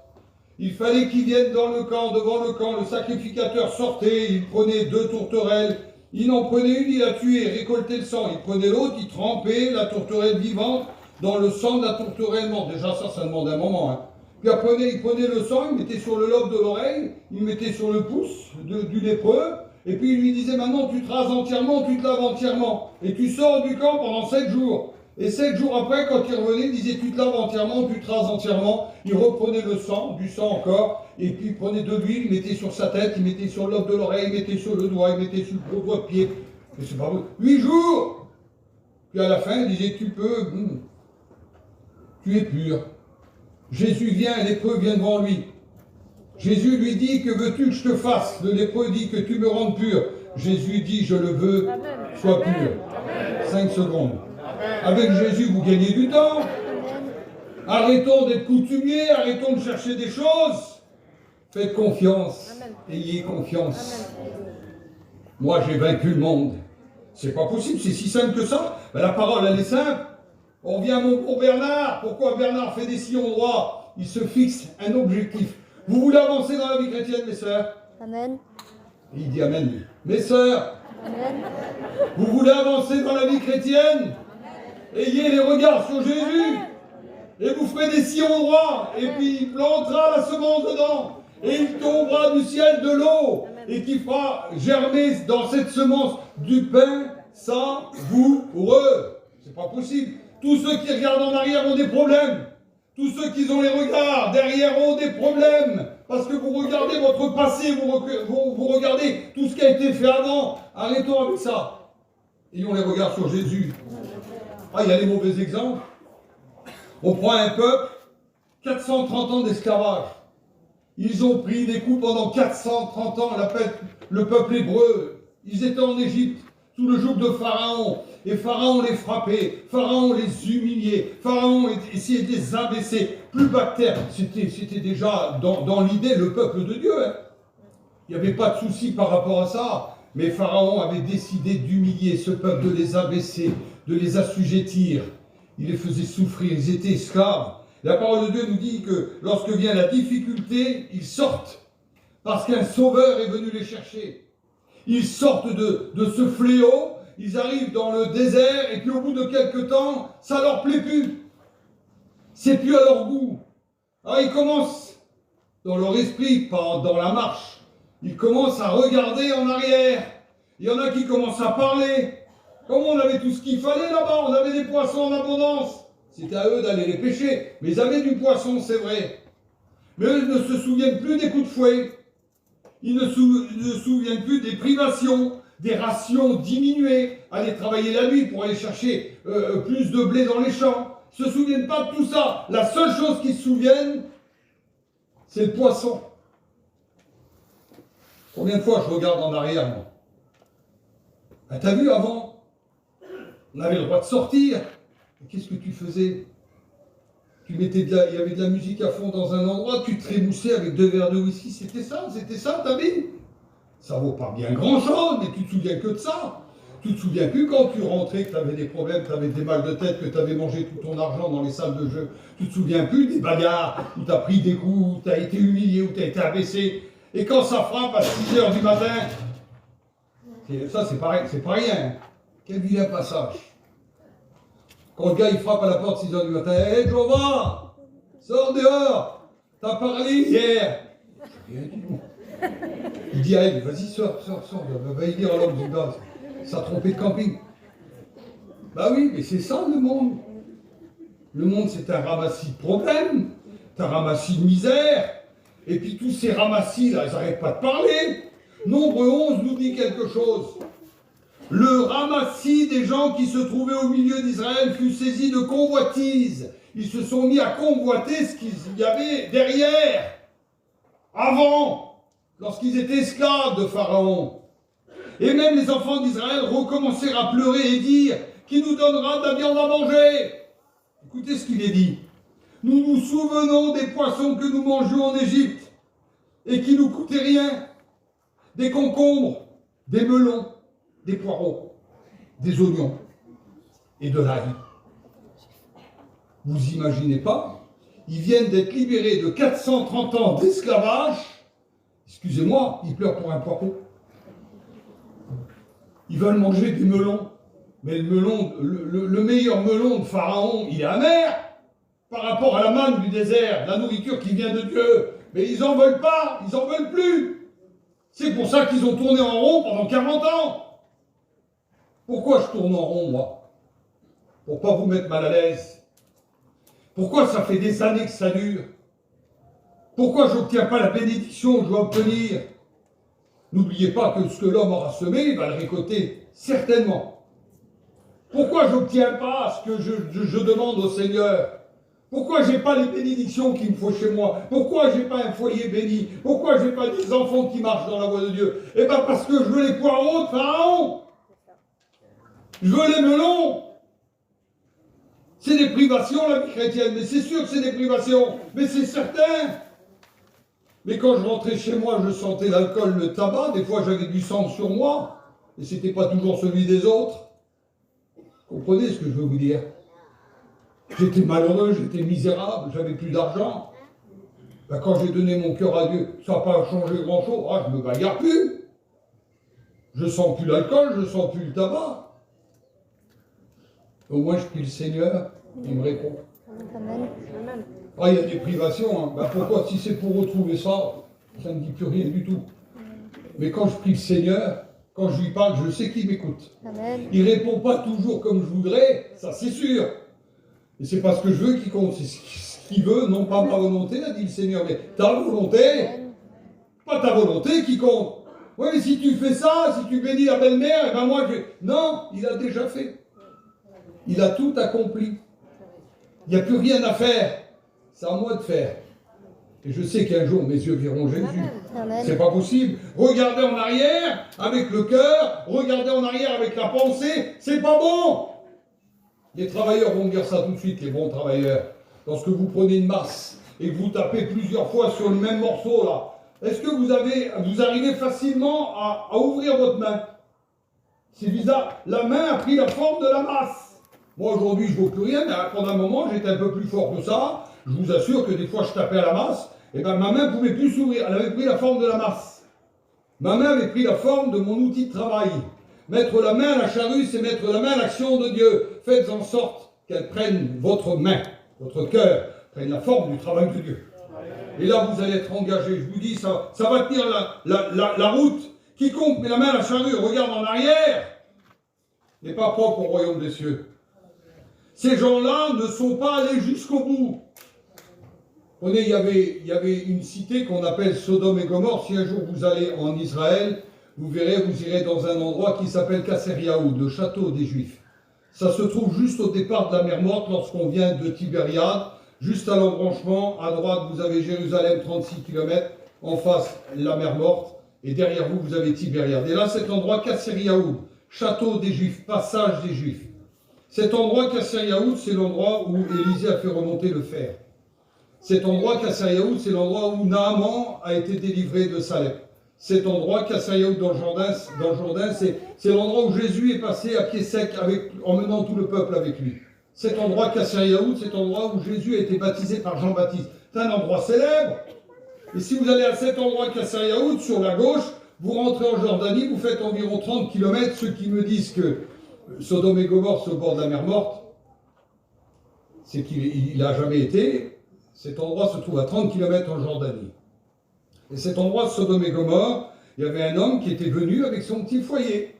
Il fallait qu'il vienne dans le camp, devant le camp, le sacrificateur sortait, il prenait 2 tourterelles, il en prenait une, il la tuait, récoltait le sang, il prenait l'autre, il trempait la tourterelle vivante dans le sang de la tourterelle morte. Déjà ça demande un moment. Hein. Puis après, il prenait le sang, il mettait sur le lobe de l'oreille, il mettait sur le pouce du lépreux, et puis il lui disait, maintenant tu te rases entièrement, tu te laves entièrement, et tu sors du camp pendant 7 jours. Et 7 jours après, quand il revenait, il disait, tu te laves entièrement, tu te rases entièrement, il reprenait le sang, du sang encore, et puis il prenait de l'huile, il mettait sur sa tête, il mettait sur le lobe de l'oreille, il mettait sur le doigt, il mettait sur le gros doigt de pied. Et c'est pas vrai. 8 jours! Puis à la fin, il disait, tu es pur. Jésus vient, et lépreux vient devant lui. Jésus lui dit, que veux-tu que je te fasse? Le lépreux dit, que tu me rendes pur. Jésus dit, je le veux, sois pur. 5 secondes. Avec Jésus, vous gagnez du temps. Arrêtons d'être coutumiers, arrêtons de chercher des choses. Faites confiance, ayez confiance. Moi, j'ai vaincu le monde. C'est pas possible, c'est si simple que ça. Ben, la parole, elle est simple. On revient à mon bon Bernard. Pourquoi Bernard fait des sillons droits? Il se fixe un objectif. Vous voulez avancer dans la vie chrétienne, mes sœurs? Amen. Il dit Amen, lui. Mes sœurs, Amen. vous voulez avancer dans la vie chrétienne? Ayez les regards sur Jésus. Et vous ferez des sillons droits. Et puis il plantera la semence dedans. Et il tombera du ciel de l'eau. Et qui fera germer dans cette semence du pain savoureux. C'est pas possible. Tous ceux qui regardent en arrière ont des problèmes. Tous ceux qui ont les regards derrière ont des problèmes. Parce que vous regardez votre passé, vous regardez tout ce qui a été fait avant. Arrêtons avec ça. Ayons les regards sur Jésus. Ah, il y a les mauvais exemples. On prend un peuple, 430 ans d'esclavage. Ils ont pris des coups pendant 430 ans, le peuple hébreu. Ils étaient en Égypte, sous le joug de Pharaon. Et Pharaon les frappait, Pharaon les humiliait, Pharaon essayait de les abaisser. Plus bas que terre, c'était déjà dans l'idée le peuple de Dieu. Hein. Il n'y avait pas de souci par rapport à ça. Mais Pharaon avait décidé d'humilier ce peuple, de les abaisser, de les assujettir. Il les faisait souffrir, ils étaient esclaves. La parole de Dieu nous dit que lorsque vient la difficulté, ils sortent. Parce qu'un sauveur est venu les chercher. Ils sortent de ce fléau, ils arrivent dans le désert, et puis au bout de quelques temps, ça leur plaît plus. C'est plus à leur goût. Alors ils commencent, dans leur esprit, pas dans la marche, ils commencent à regarder en arrière. Il y en a qui commencent à parler. Comme on avait tout ce qu'il fallait là-bas, on avait des poissons en abondance. C'était à eux d'aller les pêcher. Mais ils avaient du poisson, c'est vrai. Mais eux ne se souviennent plus des coups de fouet. Ils ne se souviennent plus des privations, des rations diminuées, aller travailler la nuit pour aller chercher plus de blé dans les champs. Ils ne se souviennent pas de tout ça. La seule chose qu'ils se souviennent, c'est le poisson. Combien de fois je regarde en arrière, moi? Ben, t'as vu avant, on avait le droit de sortir. Qu'est-ce que tu faisais? Il y avait de la musique à fond dans un endroit, tu te trémoussais avec 2 verres de whisky, c'était ça ta vie. Ça vaut pas bien grand-chose, mais tu te souviens que de ça. Tu te souviens plus quand tu rentrais, que tu avais des problèmes, que tu avais des mal de tête, que tu avais mangé tout ton argent dans les salles de jeu. Tu te souviens plus des bagarres où tu as pris des coups, où tu as été humilié, où tu as été abaissé. Et quand ça frappe à 6 h du matin, ça c'est pareil, c'est pas rien. Quel vilain passage. Quand le gars il frappe à la porte 6 h du matin, hé Jova, sors dehors, t'as parlé hier. Rien du tout. Il dit à elle, vas-y sors, va y dire à l'homme du gars, ça a trompé de camping. Bah oui, mais c'est ça le monde. Le monde c'est un ramassis de problèmes, c'est un ramassis de misère, et puis tous ces ramassis là, ils n'arrêtent pas de parler. Nombre 11 nous dit quelque chose. Le ramassis des gens qui se trouvaient au milieu d'Israël fut saisi de convoitise. Ils se sont mis à convoiter ce qu'il y avait derrière, avant, lorsqu'ils étaient esclaves de Pharaon. Et même les enfants d'Israël recommencèrent à pleurer et dire « Qui nous donnera de la viande à manger ?» Écoutez ce qu'il est dit. Nous nous souvenons des poissons que nous mangions en Égypte et qui nous coûtaient rien. Des concombres, des melons, des poireaux, des oignons et de l'ail. Vous imaginez pas, ils viennent d'être libérés de 430 ans d'esclavage. Excusez-moi, ils pleurent pour un poireau. Ils veulent manger des melons. Mais le melon, le meilleur melon de Pharaon, il est amer par rapport à la manne du désert, la nourriture qui vient de Dieu. Mais ils n'en veulent pas, ils n'en veulent plus. C'est pour ça qu'ils ont tourné en rond pendant 40 ans. Pourquoi je tourne en rond, moi? Pour pas vous mettre mal à l'aise. Pourquoi ça fait des années que ça dure? Pourquoi je n'obtiens pas la bénédiction que je dois obtenir? N'oubliez pas que ce que l'homme aura semé, il va le récolter, certainement. Pourquoi je n'obtiens pas ce que je demande au Seigneur? Pourquoi je n'ai pas les bénédictions qu'il me faut chez moi? Pourquoi je n'ai pas un foyer béni? Pourquoi je n'ai pas des enfants qui marchent dans la voie de Dieu? Eh bien parce que je veux les poireaux de Pharaon. Je veux les melons. C'est des privations, la vie chrétienne. Mais c'est sûr que c'est des privations. Mais c'est certain. Mais quand je rentrais chez moi, je sentais l'alcool, le tabac. Des fois, j'avais du sang sur moi. Et ce n'était pas toujours celui des autres. Comprenez ce que je veux vous dire? J'étais malheureux, j'étais misérable, j'avais plus d'argent. Ben, quand j'ai donné mon cœur à Dieu, ça n'a pas changé grand-chose. Ah, je me bagarre plus. Je sens plus l'alcool, je sens plus le tabac. Au moins, je prie le Seigneur, il me répond. Amen. Ah, il y a des privations. Hein. Ben, pourquoi? Si c'est pour retrouver ça, ça ne dit plus rien du tout. Mais quand je prie le Seigneur, quand je lui parle, je sais qu'il m'écoute. Il ne répond pas toujours comme je voudrais, ça c'est sûr. Et c'est pas ce que je veux qui compte, c'est ce qu'il veut, non pas ma volonté, a dit le Seigneur, mais ta volonté, pas ta volonté qui compte. Oui, mais si tu fais ça, si tu bénis la belle-mère, et ben moi je... Non, il a déjà fait. Il a tout accompli. Il n'y a plus rien à faire. C'est à moi de faire. Et je sais qu'un jour, mes yeux verront Jésus. C'est pas possible. Regardez en arrière avec le cœur, regardez en arrière avec la pensée, c'est pas bon. Les travailleurs vont dire ça tout de suite, les bons travailleurs. Lorsque vous prenez une masse et que vous tapez plusieurs fois sur le même morceau là, est-ce que vous arrivez facilement à ouvrir votre main? C'est bizarre. La main a pris la forme de la masse. Moi aujourd'hui je ne vaux plus rien, mais pendant un moment j'étais un peu plus fort que ça. Je vous assure que des fois je tapais à la masse, et ben ma main ne pouvait plus s'ouvrir. Elle avait pris la forme de la masse. Ma main avait pris la forme de mon outil de travail. Mettre la main à la charrue, c'est mettre la main à l'action de Dieu. Faites en sorte qu'elle prenne votre main, votre cœur, prenne la forme du travail de Dieu. Et là, vous allez être engagé. Je vous dis, ça va tenir la route. Quiconque met la main à la charrue, regarde en arrière, n'est pas propre au royaume des cieux. Ces gens-là ne sont pas allés jusqu'au bout. Il y avait une cité qu'on appelle Sodome et Gomorrhe. Si un jour vous allez en Israël, vous verrez, vous irez dans un endroit qui s'appelle Kasser-Yaoud, le château des Juifs. Ça se trouve juste au départ de la mer Morte, lorsqu'on vient de Tibériade, juste à l'embranchement. À droite, vous avez Jérusalem, 36 km. En face, la mer Morte. Et derrière vous, vous avez Tibériade. Et là, cet endroit, Kasser-Yaoud, château des Juifs, passage des Juifs. Cet endroit, Kasser-Yaoud, c'est l'endroit où Élisée a fait remonter le fer. Cet endroit, Kasser-Yaoud, c'est l'endroit où Naaman a été délivré de Salep. Cet endroit, Kasser-Yaoud dans le Jourdain, c'est l'endroit où Jésus est passé à pied sec en menant tout le peuple avec lui. Cet endroit, Kasser-Yaoud, c'est l'endroit où Jésus a été baptisé par Jean-Baptiste. C'est un endroit célèbre. Et si vous allez à cet endroit, Kasser-Yaoud, sur la gauche, vous rentrez en Jordanie, vous faites environ 30 km. Ceux qui me disent que Sodome et Gomorrhe, c'est au bord de la mer Morte, c'est qu'il n'a jamais été. Cet endroit se trouve à 30 km en Jordanie. Et cet endroit, Sodome et Gomorrhe, il y avait un homme qui était venu avec son petit foyer.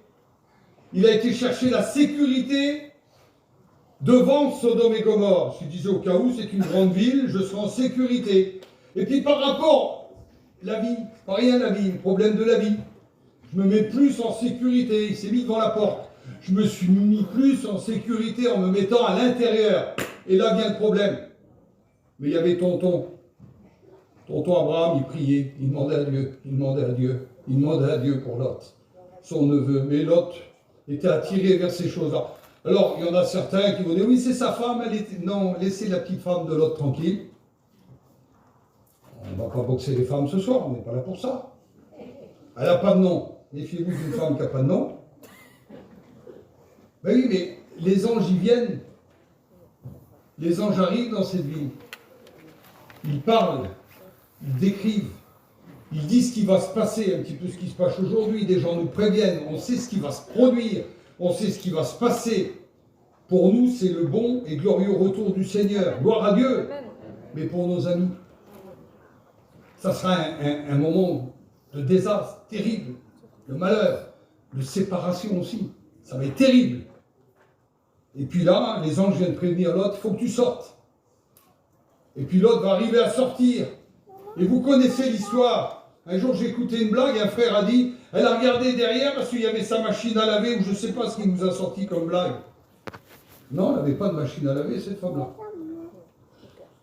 Il a été chercher la sécurité devant Sodome et Gomorrhe. Je disais au cas où, c'est une grande ville, je serai en sécurité. Et puis par rapport à la vie, pas rien la vie, le problème de la vie, je me mets plus en sécurité. Il s'est mis devant la porte. Je me suis mis plus en sécurité en me mettant à l'intérieur. Et là vient le problème. Mais il y avait tonton Abraham, il priait, il demandait à Dieu, il demandait à Dieu pour Lot, son neveu. Mais Lot était attiré vers ces choses-là. Alors, il y en a certains qui vont dire, oui, c'est sa femme, elle était... Non, laissez la petite femme de l'autre tranquille. On ne va pas boxer les femmes ce soir, on n'est pas là pour ça. Elle n'a pas de nom. Méfiez-vous d'une femme qui n'a pas de nom. Ben oui, mais les anges y viennent. Les anges arrivent dans cette vie. Ils parlent, ils décrivent, ils disent ce qui va se passer, un petit peu ce qui se passe aujourd'hui. Des gens nous préviennent, on sait ce qui va se produire, on sait ce qui va se passer. Pour nous, c'est le bon et glorieux retour du Seigneur. Gloire à Dieu. Mais pour nos amis, ça sera un moment de désastre terrible, de malheur, de séparation aussi. Ça va être terrible. Et puis là, les anges viennent prévenir l'autre, il faut que tu sortes. Et puis l'autre va arriver à sortir. Et vous connaissez l'histoire. Un jour, j'ai écouté une blague, un frère a dit, elle a regardé derrière parce qu'il y avait sa machine à laver, ou je ne sais pas ce qu'il nous a sorti comme blague. Non, elle n'avait pas de machine à laver, cette femme-là.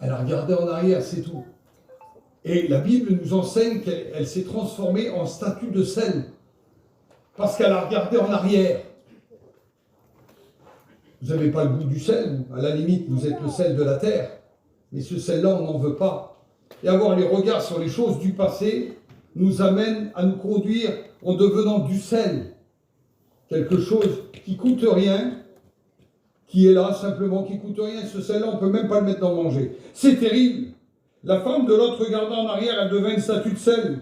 Elle a regardé en arrière, c'est tout. Et la Bible nous enseigne qu'elle s'est transformée en statue de sel. Parce qu'elle a regardé en arrière. Vous n'avez pas le goût du sel, à la limite, vous êtes le sel de la terre. Mais ce sel-là, on n'en veut pas. Et avoir les regards sur les choses du passé nous amène à nous conduire en devenant du sel. Quelque chose qui ne coûte rien, qui est là simplement, qui ne coûte rien. Ce sel-là, on ne peut même pas le mettre dans le manger. C'est terrible. La femme de l'autre regardant en arrière, elle devint une statue de sel.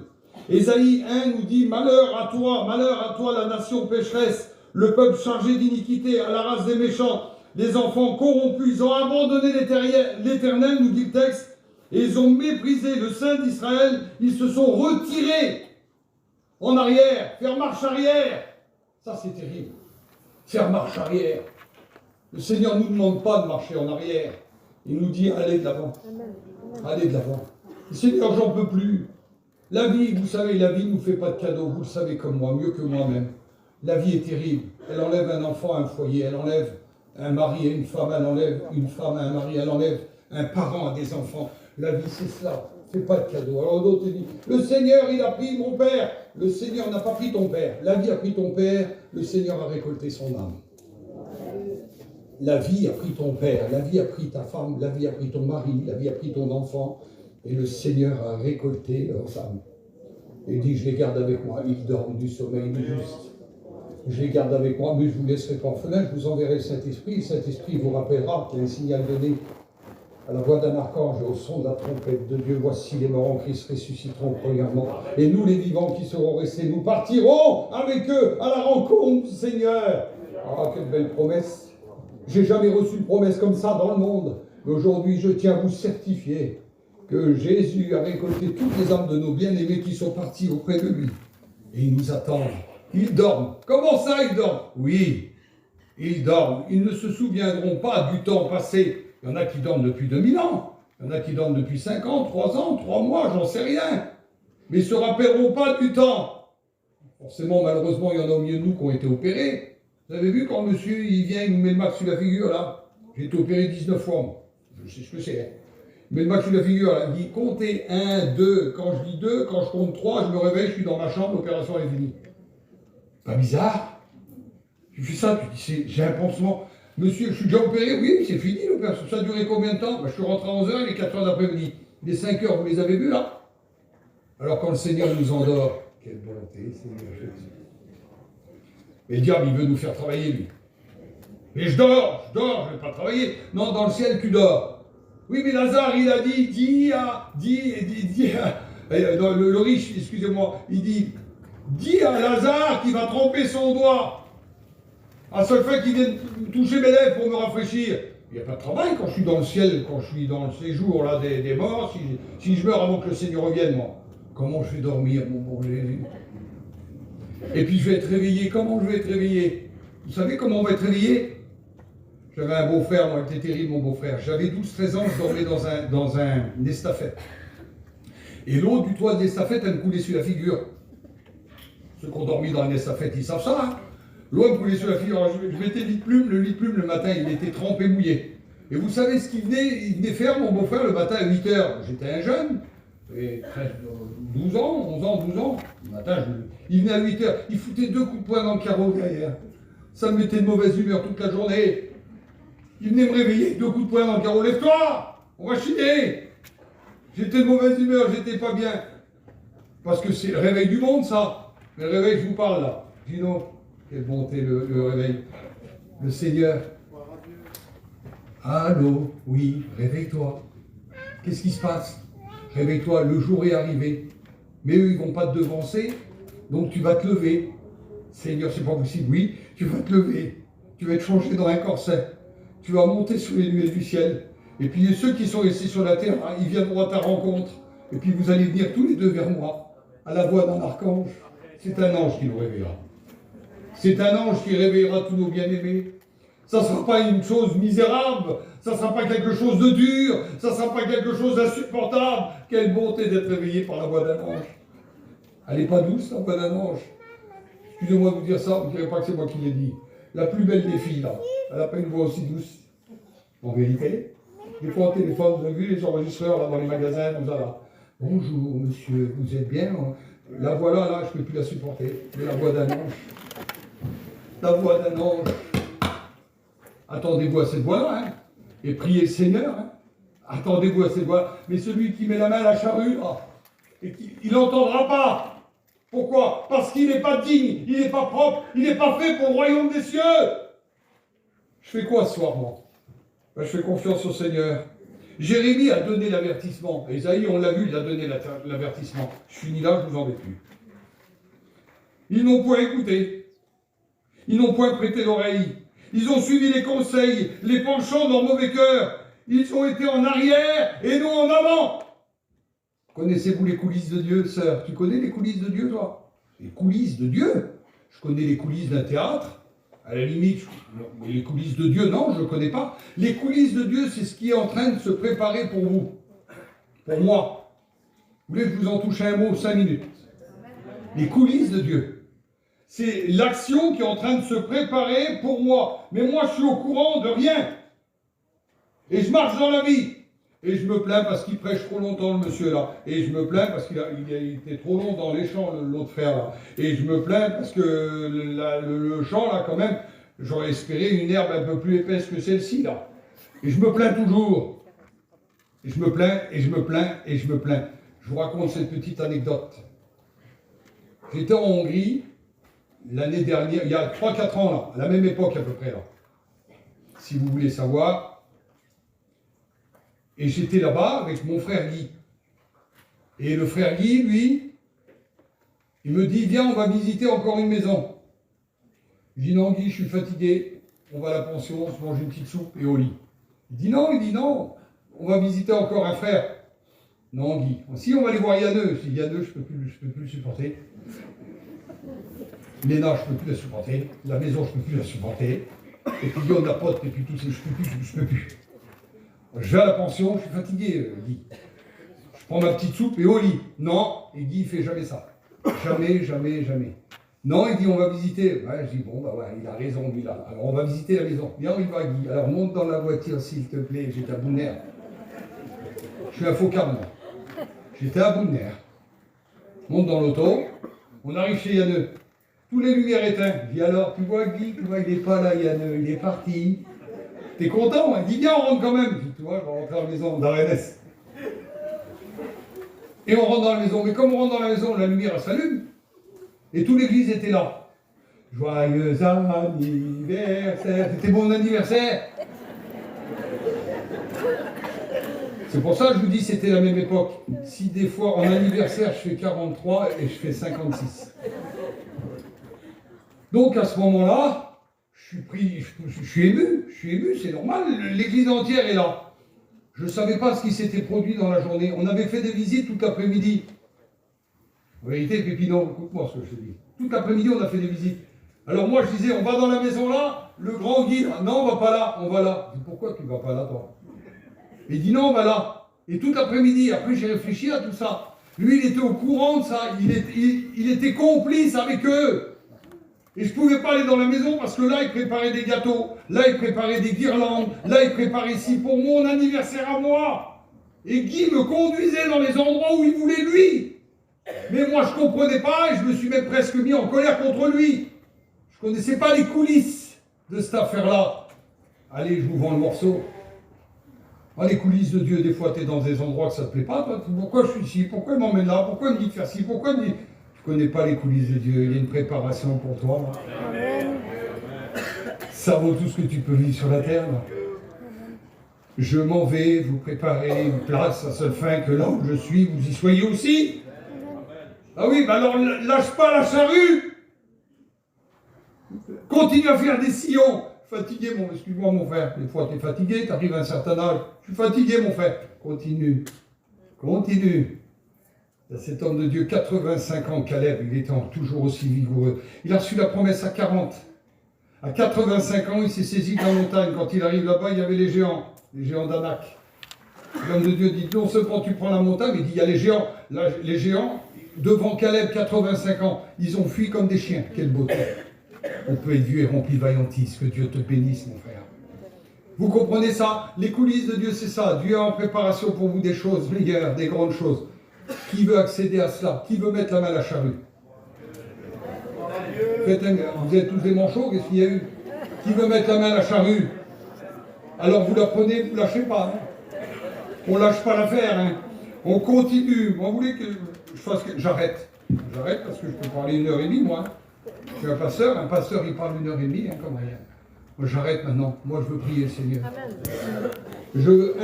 Ésaïe 1 nous dit, malheur à toi, la nation pécheresse, le peuple chargé d'iniquité, à la race des méchants, les enfants corrompus, ils ont abandonné l'Éternel, nous dit le texte, et ils ont méprisé le Saint d'Israël, ils se sont retirés en arrière, faire marche arrière. Ça, c'est terrible. Faire marche arrière. Le Seigneur ne nous demande pas de marcher en arrière. Il nous dit, allez de l'avant. Allez de l'avant. Le Seigneur, j'en peux plus. La vie, vous savez, la vie ne nous fait pas de cadeaux. Vous le savez comme moi, mieux que moi-même. La vie est terrible. Elle enlève un enfant à un foyer. Elle enlève un mari à une femme. Elle enlève une femme à un mari. Elle enlève un parent à des enfants. La vie, c'est cela. C'est pas de cadeau. Alors d'autres disent, le Seigneur, il a pris mon père. Le Seigneur n'a pas pris ton père. La vie a pris ton père. Le Seigneur a récolté son âme. La vie a pris ton père, la vie a pris ta femme, la vie a pris ton mari, la vie a pris ton enfant, et le Seigneur a récolté leurs âmes. Et dit, je les garde avec moi, ils dorment du sommeil du juste. Je les garde avec moi, mais je ne vous laisserai pas orphelin, je vous enverrai le Saint-Esprit. Le Saint-Esprit vous rappellera qu'il y a un signal donné à la voix d'un archange, au son de la trompette de Dieu. Voici les morts en Christ ressusciteront premièrement. Et nous, les vivants qui seront restés, nous partirons avec eux à la rencontre du Seigneur. Ah, quelle belle promesse! J'ai jamais reçu une promesse comme ça dans le monde. Mais aujourd'hui, je tiens à vous certifier que Jésus a récolté toutes les âmes de nos bien-aimés qui sont partis auprès de lui. Et ils nous attendent. Ils dorment. Comment ça, ils dorment? Oui, ils dorment. Ils ne se souviendront pas du temps passé. Il y en a qui dorment depuis 2000 ans. Il y en a qui dorment depuis 5 ans, 3 ans, 3 mois, j'en sais rien. Mais ils ne se rappelleront pas du temps. Forcément, malheureusement, il y en a au milieu de nous qui ont été opérés. Vous avez vu quand monsieur, il vient, il nous met le max sur la figure, là? J'ai été opéré 19 fois, moi. Je sais ce que c'est. Hein. Il met le max sur la figure, là. Il dit, comptez 1, 2. Quand je dis 2, quand je compte 3, je me réveille, je suis dans ma chambre, l'opération est finie. Pas bizarre? Tu fais ça, tu dis, j'ai un pansement. Monsieur, je suis déjà opéré? Oui, c'est fini l'opération. Ça a duré combien de temps? Je suis rentré à 11h, il est 4h d'après-midi. Il est 5h, vous les avez vus, là? Alors quand le Seigneur nous endort, quelle bonté, Seigneur Jésus. Mais le diable, il veut nous faire travailler, lui. Mais je dors, je ne vais pas travailler. Non, dans le ciel, tu dors. Oui, mais Lazare, il a dit le riche, excusez-moi, il dit, dis à Lazare qu'il va tremper son doigt. À seul fait qu'il vienne toucher mes lèvres pour me rafraîchir. Il n'y a pas de travail quand je suis dans le ciel, quand je suis dans le séjour là, des morts, si je meurs avant que le Seigneur revienne, moi. Comment je vais dormir, mon bon Jésus? Et puis je vais être réveillé. Comment je vais être réveillé? Vous savez comment on va être réveillé? J'avais un beau-frère, moi, il était terrible, mon beau-frère. J'avais 12-13 ans, je dormais dans un estafette. Et l'eau du toit de l'estafette, elle me coulait sur la figure. Ceux qui ont dormi dans une estafette, ils savent ça. Hein, l'eau me coulait sur la figure. Alors, je mettais le lit de plume le matin, il était trempé, mouillé. Et vous savez ce qu'il venait faire, mon beau-frère, le matin à 8h? J'étais un jeune. Et 12 ans, 11 ans, 12 ans. Le matin, il venait à 8h, il foutait 2 coups de poing dans le carreau derrière. Ça me mettait de mauvaise humeur toute la journée. Il venait me réveiller avec 2 coups de poing dans le carreau. Lève-toi, on va chiner. J'étais de mauvaise humeur, j'étais pas bien. Parce que c'est le réveil du monde, ça. Le réveil, je vous parle là. Gino, quelle bonté le réveil. Le Seigneur. Allô, oui, réveille-toi. Qu'est-ce qui se passe? Réveille-toi, le jour est arrivé. Mais eux, ils ne vont pas te devancer, donc tu vas te lever. Seigneur, c'est pas possible. Oui, tu vas te lever. Tu vas être changé dans un corset. Tu vas monter sur les nuées du ciel. Et puis ceux qui sont restés sur la terre, hein, ils viendront à ta rencontre. Et puis vous allez venir tous les deux vers moi, à la voix d'un archange. C'est un ange qui nous réveillera. C'est un ange qui réveillera tous nos bien-aimés. Ça ne sera pas une chose misérable, ça ne sera pas quelque chose de dur, ça ne sera pas quelque chose d'insupportable. Quelle bonté d'être réveillé par la voix d'un ange. Elle n'est pas douce, la voix d'un ange. Excusez-moi de vous dire ça, vous ne direz pas que c'est moi qui l'ai dit. La plus belle des filles, là, elle n'a pas une voix aussi douce. En vérité, des fois au téléphone, vous avez vu les enregistreurs là, dans les magasins, comme ça, là. Bonjour, monsieur, vous êtes bien? La voix là, je ne peux plus la supporter. Mais la voix d'un ange. La voix d'un ange. Attendez-vous à cette voix-là, hein, et priez le Seigneur. Hein. Attendez-vous à cette voix. Mais celui qui met la main à la charrue, là, et il n'entendra pas. Pourquoi? Parce qu'il n'est pas digne, il n'est pas propre, il n'est pas fait pour le royaume des cieux. Je fais quoi ce soir, moi? Ben, je fais confiance au Seigneur. Jérémie a donné l'avertissement. Ésaïe, on l'a vu, il a donné l'avertissement. Je finis là, je vous embête plus. Ils n'ont point écouté. Ils n'ont point prêté l'oreille. Ils ont suivi les conseils, les penchants de leur mauvais cœur. Ils ont été en arrière et non en avant. Connaissez-vous les coulisses de Dieu, sœur? Tu connais les coulisses de Dieu, toi? Les coulisses de Dieu? Je connais les coulisses d'un théâtre. À la limite, mais les coulisses de Dieu, non, je ne connais pas. Les coulisses de Dieu, c'est ce qui est en train de se préparer pour vous. Pour moi. Vous voulez que je vous en touche un mot 5 minutes? Les coulisses de Dieu. C'est l'action qui est en train de se préparer pour moi. Mais moi, je suis au courant de rien. Et je marche dans la vie. Et je me plains parce qu'il prêche trop longtemps, le monsieur là. Et je me plains parce qu'il a été trop long dans les champs, l'autre frère là. Et je me plains parce que le champ là, quand même, j'aurais espéré une herbe un peu plus épaisse que celle-ci là. Et je me plains toujours. Et je me plains, et je me plains, et je me plains. Je vous raconte cette petite anecdote. J'étais en Hongrie l'année dernière, il y a 3-4 ans là, à la même époque à peu près là. Si vous voulez savoir. Et j'étais là-bas avec mon frère Guy. Et le frère Guy, lui, il me dit, viens, on va visiter encore une maison. Je dis, non Guy, je suis fatigué. On va à la pension, on se mange une petite soupe et au lit. Il dit, non, on va visiter encore un frère. Non Guy, si on va aller voir Yanneux. Je dis, Yanneux, je peux plus le supporter. Léna, je peux plus la supporter. La maison, je peux plus la supporter. Et puis on a pote, et puis tout ça, je peux plus. Je vais à la pension, je suis fatigué, Guy. Je prends ma petite soupe et au lit. Non, et Guy, il fait jamais ça. Jamais. Non, il dit, on va visiter. Ouais, je dis, bon, bah ouais, il a raison, lui, là. Alors, on va visiter la maison. Viens, on y va, Guy. Alors, monte dans la voiture, s'il te plaît. J'étais à bout de nerfs. Je suis un faux cam, moi. J'étais à bout de nerfs. Monte dans l'auto. On arrive chez Yanneux. Tous les lumières éteintes. Je dis, alors, tu vois, Guy, tu vois, il n'est pas là, Yanneux. Il est parti. T'es content? Il dit, viens, on rentre quand même. Je dis, tu vois, je vais rentrer à la maison, dans RNS. Et on rentre dans la maison. Mais comme on rentre dans la maison, la lumière, elle s'allume. Et toute l'église était là. Joyeux anniversaire. C'était mon anniversaire. C'est pour ça que je vous dis, c'était la même époque. Si des fois, en anniversaire, je fais 43 et je fais 56. Donc, à ce moment-là, je suis ému, c'est normal, l'église entière est là. Je ne savais pas ce qui s'était produit dans la journée. On avait fait des visites toute l'après-midi. En vérité, Pépino, écoute-moi ce que je te dis. Toute l'après-midi, on a fait des visites. Alors moi, je disais, on va dans la maison là, le grand Guy, non, on va pas là, on va là. Je dis, pourquoi tu vas pas là, toi? Il dit, non, on va là. Et toute l'après-midi, après, j'ai réfléchi à tout ça. Lui, il était au courant de ça, il était complice avec eux. Et je ne pouvais pas aller dans la maison parce que là, il préparait des gâteaux, là, il préparait des guirlandes, là, il préparait ici pour mon anniversaire à moi. Et Guy me conduisait dans les endroits où il voulait lui. Mais moi, je ne comprenais pas et je me suis même presque mis en colère contre lui. Je ne connaissais pas les coulisses. de cette affaire-là. Allez, je vous vends le morceau. Ah, les coulisses de Dieu, des fois, tu es dans des endroits que ça ne te plaît pas. Toi, pourquoi je suis ici? Pourquoi il m'emmène là? Pourquoi il me dit de faire ci? Pourquoi il me dit... Tu ne connais pas les coulisses de Dieu. Il y a une préparation pour toi. Amen. Ça vaut tout ce que tu peux vivre sur la terre. Là. Je m'en vais vous préparer une place à seule fin que là où je suis, vous y soyez aussi. Ah oui, bah alors lâche pas la charrue. Continue à faire des sillons. Fatigué, excuse-moi mon frère, des fois tu es fatigué, tu arrives à un certain âge. Je suis fatigué mon frère. Continue. Continue. Cet homme de Dieu, 85 ans, Caleb, il est toujours aussi vigoureux. Il a reçu la promesse à 40. À 85 ans, il s'est saisi de la montagne. Quand il arrive là-bas, il y avait les géants d'Anak. L'homme de Dieu dit, non seulement tu prends la montagne, mais il dit, il y a les géants. Là, les géants, devant Caleb, 85 ans, ils ont fui comme des chiens. Quelle beauté. On peut être vieux et rempli de vaillantise. Que Dieu te bénisse, mon frère. Vous comprenez ça? Les coulisses de Dieu, c'est ça. Dieu a en préparation pour vous des choses meilleures, des grandes choses. Qui veut accéder à cela? Qui veut mettre la main à la charrue? Vous êtes tous des manchots, qu'est-ce qu'il y a eu? Qui veut mettre la main à la charrue? Alors vous la prenez, vous ne lâchez pas. Hein. On ne lâche pas l'affaire. Hein. On continue. Vous voulez que je fasse que... J'arrête. J'arrête parce que je peux parler 1h30, moi. Je suis un pasteur il parle 1h30, hein, comme rien. Moi j'arrête maintenant. Moi je veux prier le Seigneur. Je veux,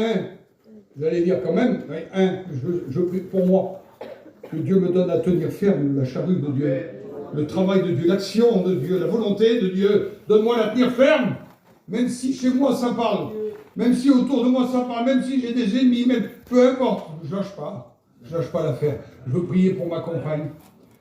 vous allez dire quand même, je prie pour moi. Que Dieu me donne à tenir ferme la charrue de Dieu. Le travail de Dieu, l'action de Dieu, la volonté de Dieu. Donne-moi la tenir ferme. Même si chez moi ça parle. Même si autour de moi ça parle. Même si j'ai des ennemis. Même, peu importe. Je lâche pas. Je lâche pas l'affaire. Je veux prier pour ma compagne.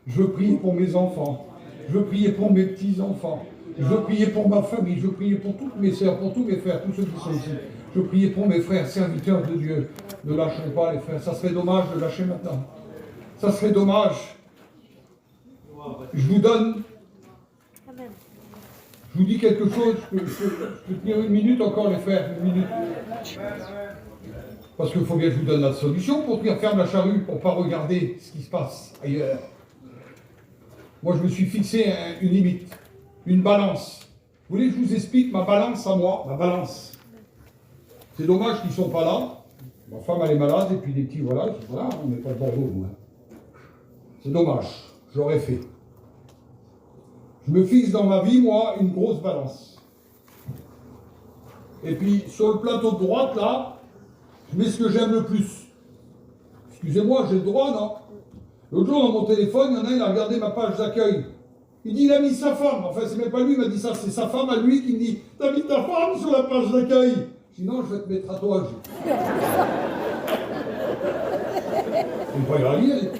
Je veux prier pour mes enfants. Je veux prier pour mes petits-enfants. Je veux prier pour ma famille. Je veux prier pour toutes mes sœurs, pour tous mes frères, tous ceux qui sont ici. Je veux prier pour mes frères, serviteurs de Dieu. Ne lâchons pas les frères. Ça serait dommage de lâcher maintenant. Ça serait dommage. Je vous donne. Je vous dis quelque chose. Je peux tenir 1 minute encore, les frères. 1 minute. Parce qu'il faut bien que je vous donne la solution pour tenir ferme la charrue, pour ne pas regarder ce qui se passe ailleurs. Moi, je me suis fixé une limite, une balance. Vous voulez que je vous explique ma balance à moi? Ma balance. C'est dommage qu'ils ne sont pas là. Ma femme, elle est malade, et puis les petits, voilà, on n'est pas de Bordeaux, moi. C'est dommage, j'aurais fait. Je me fixe dans ma vie, moi, une grosse balance. Et puis, sur le plateau de droite, là, je mets ce que j'aime le plus. Excusez-moi, j'ai le droit, non? L'autre jour, dans mon téléphone, il y en a un, il a regardé ma page d'accueil. Il dit, il a mis sa femme. Enfin, c'est même pas lui qui m'a dit ça, c'est sa femme à lui qui me dit, t'as mis ta femme sur la page d'accueil. Je dis, non, je vais te mettre à toi. C'est pas grave, il a raison.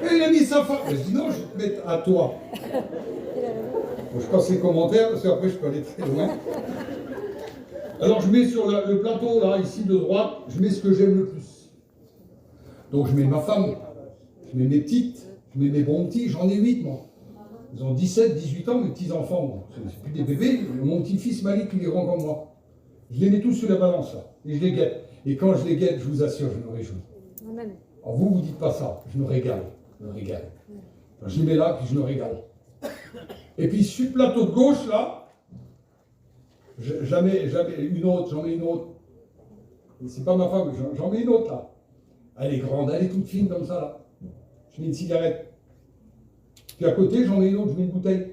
Et il a mis sa femme. Je dis, non, je vais te mettre à toi. Bon, je passe les commentaires, parce qu'après, je peux aller très loin. Alors, je mets sur le plateau, là, ici, de droite, je mets ce que j'aime le plus. Donc je mets ma femme, je mets mes petites, je mets mes bons petits, j'en ai 8 moi. Ils ont 17, 18 ans, mes petits-enfants. C'est plus des bébés, mon petit-fils Malik, il est grand comme moi. Je les mets tous sur la balance là, et je les guette. Et quand je les guette, je vous assure, je me réjouis. Amen. Alors vous, vous dites pas ça, je me régale, je me régale. Alors, je les mets là, puis je me régale. Et puis sur le plateau de gauche là, j'en mets une autre. C'est pas ma femme, j'en mets une autre là. Elle est grande, elle est toute fine comme ça, là. Je mets une cigarette. Puis à côté, j'en mets une autre, je mets une bouteille.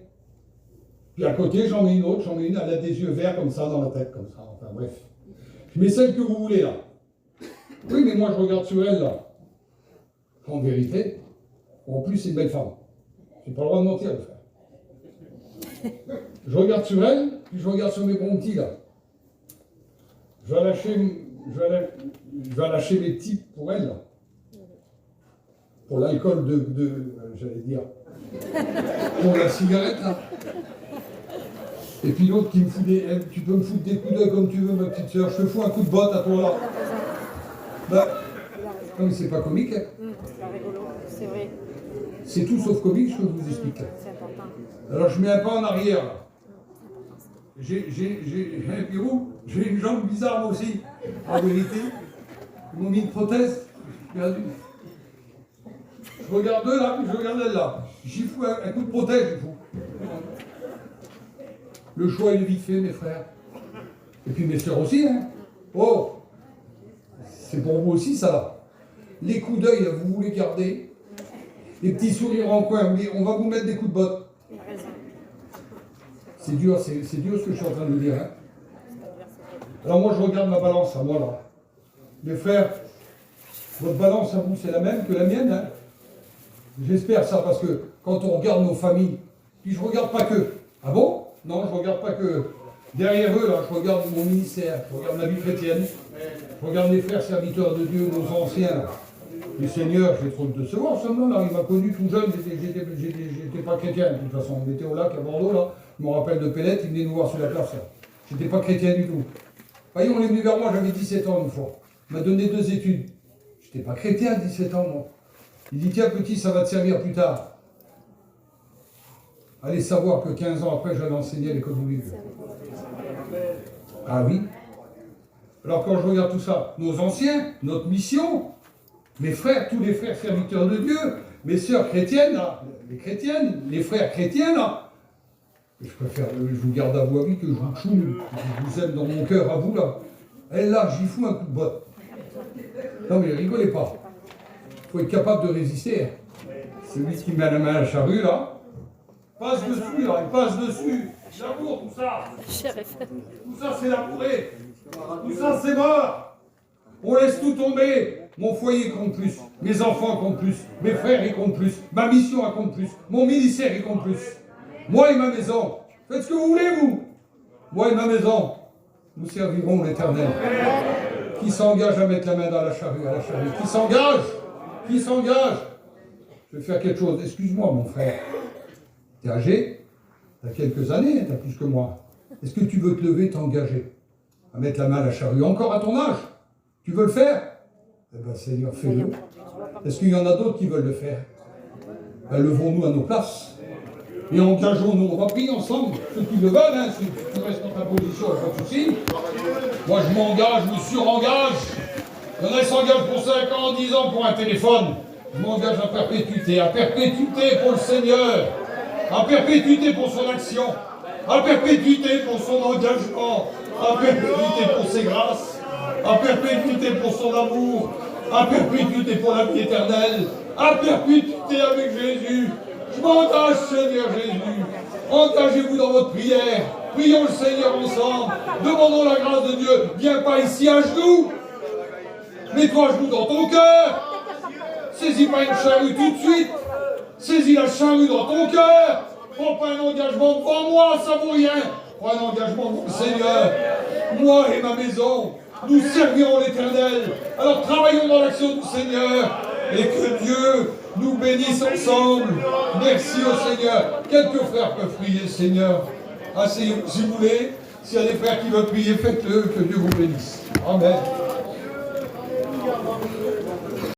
Puis à côté, j'en mets une autre, elle a des yeux verts comme ça, dans la tête, comme ça. Enfin bref. Je mets celle que vous voulez, là. Oui, mais moi, je regarde sur elle, là. En vérité, en plus, c'est une belle femme. J'ai pas le droit de mentir, le frère. Je regarde sur elle, puis je regarde sur mes bons petits, là. Je vais lâcher mes types pour elle, là. Pour l'alcool j'allais dire, pour la cigarette, là. Et puis l'autre qui me fout tu peux me foutre des coups d'œil comme tu veux, ma petite soeur, je te fous un coup de botte à toi, là. Ben, non, mais c'est pas comique, hein. C'est rigolo, c'est vrai. C'est tout sauf comique, je peux vous expliquer. C'est important. Alors je mets un pas en arrière, là. J'ai un bureau, j'ai une jambe bizarre moi aussi, en vérité. Ils m'ont mis une prothèse, j'ai perdu. Je regarde eux là, puis je regarde elle là. J'y fous un coup de prothèse, j'y fous. Le choix il est vite fait, mes frères. Et puis mes sœurs aussi, hein. Oh, c'est pour vous aussi ça. Les coups d'œil, vous voulez garder. Les petits sourires en coin, on va vous mettre des coups de botte. C'est dur, c'est dur ce que je suis en train de vous dire. Hein. Alors moi je regarde ma balance à moi là. Mes frères, votre balance à vous c'est la même que la mienne. Hein. J'espère ça parce que quand on regarde nos familles, puis je regarde pas que. Ah bon? Non, je regarde pas que. Derrière eux, là, je regarde mon ministère, je regarde la vie chrétienne, je regarde les frères serviteurs de Dieu, nos anciens. Là. Le Seigneur, j'ai trop de devoir, seulement là, il m'a connu tout jeune, j'étais pas chrétien, de toute façon. On était au lac à Bordeaux, là, je me rappelle de Pellette, il venait nous voir sur la place, là. J'étais pas chrétien du tout. Voyez, on est venu vers moi, j'avais 17 ans une fois. Il m'a donné 2 études. J'étais pas chrétien à 17 ans, moi. Il dit, tiens, petit, ça va te servir plus tard. Allez savoir que 15 ans après, j'allais enseigner à l'école biblique. Ah oui. Alors quand je regarde tout ça, nos anciens, notre mission, mes frères, tous les frères serviteurs de Dieu, mes sœurs chrétiennes, là, les chrétiennes, les frères chrétiens, là, je préfère, je vous garde à vous à vie que je vous choue, je vous aime dans mon cœur à vous, là. Elle, là, j'y fous un coup de botte. Non mais rigolez pas. Il faut être capable de résister. Hein. Celui qui met la main à la charrue, là, passe dessus, là, il passe dessus. L'amour, tout ça. Tout ça, c'est l'amouré. Tout ça, c'est mort. On laisse tout tomber. Mon foyer compte plus. Mes enfants comptent plus. Mes frères, ils comptent plus. Ma mission, elle compte plus. Mon ministère, il compte plus. Moi et ma maison. Faites ce que vous voulez, vous. Moi et ma maison. Nous servirons l'Éternel. Qui s'engage à mettre la main dans la charrue, à la charrue? Qui s'engage? Qui s'engage? Je vais faire quelque chose. Excuse-moi, mon frère. T'es âgé? T'as quelques années, t'as plus que moi. Est-ce que tu veux te lever, t'engager à mettre la main à la charrue encore à ton âge? Tu veux le faire? Eh bien, Seigneur, fais-le. Est-ce qu'il y en a d'autres qui veulent le faire? Ben, levons-nous à nos places. Et engageons-nous. On va prier ensemble. Ceux qui le veulent, hein, si tu restes dans ta position, pas de souci. Moi, je m'engage, je me surengage. Il y en a qui s'engagent pour 5 ans, 10 ans pour un téléphone. Je m'engage à perpétuité pour le Seigneur. À perpétuité pour son action, à perpétuité pour son engagement, à perpétuité pour ses grâces, à perpétuité pour son amour, à perpétuité pour la vie éternelle, à perpétuité avec Jésus. Je m'engage, Seigneur Jésus. Engagez-vous dans votre prière. Prions le Seigneur ensemble. Demandons la grâce de Dieu. Viens pas ici à genoux. Mets-toi à genoux dans ton cœur. Saisis pas une charrue tout de suite. Saisis la charrue dans ton cœur. Prends pas un engagement devant moi, ça vaut rien. Prends un engagement pour le Seigneur. Moi et ma maison, nous servirons l'Éternel. Alors travaillons dans l'action du Seigneur. Et que Dieu nous bénisse ensemble. Merci au Seigneur. Quelques frères peuvent prier, Seigneur. Asseyez-vous si vous voulez. S'il y a des frères qui veulent prier, faites-le. Que Dieu vous bénisse. Amen.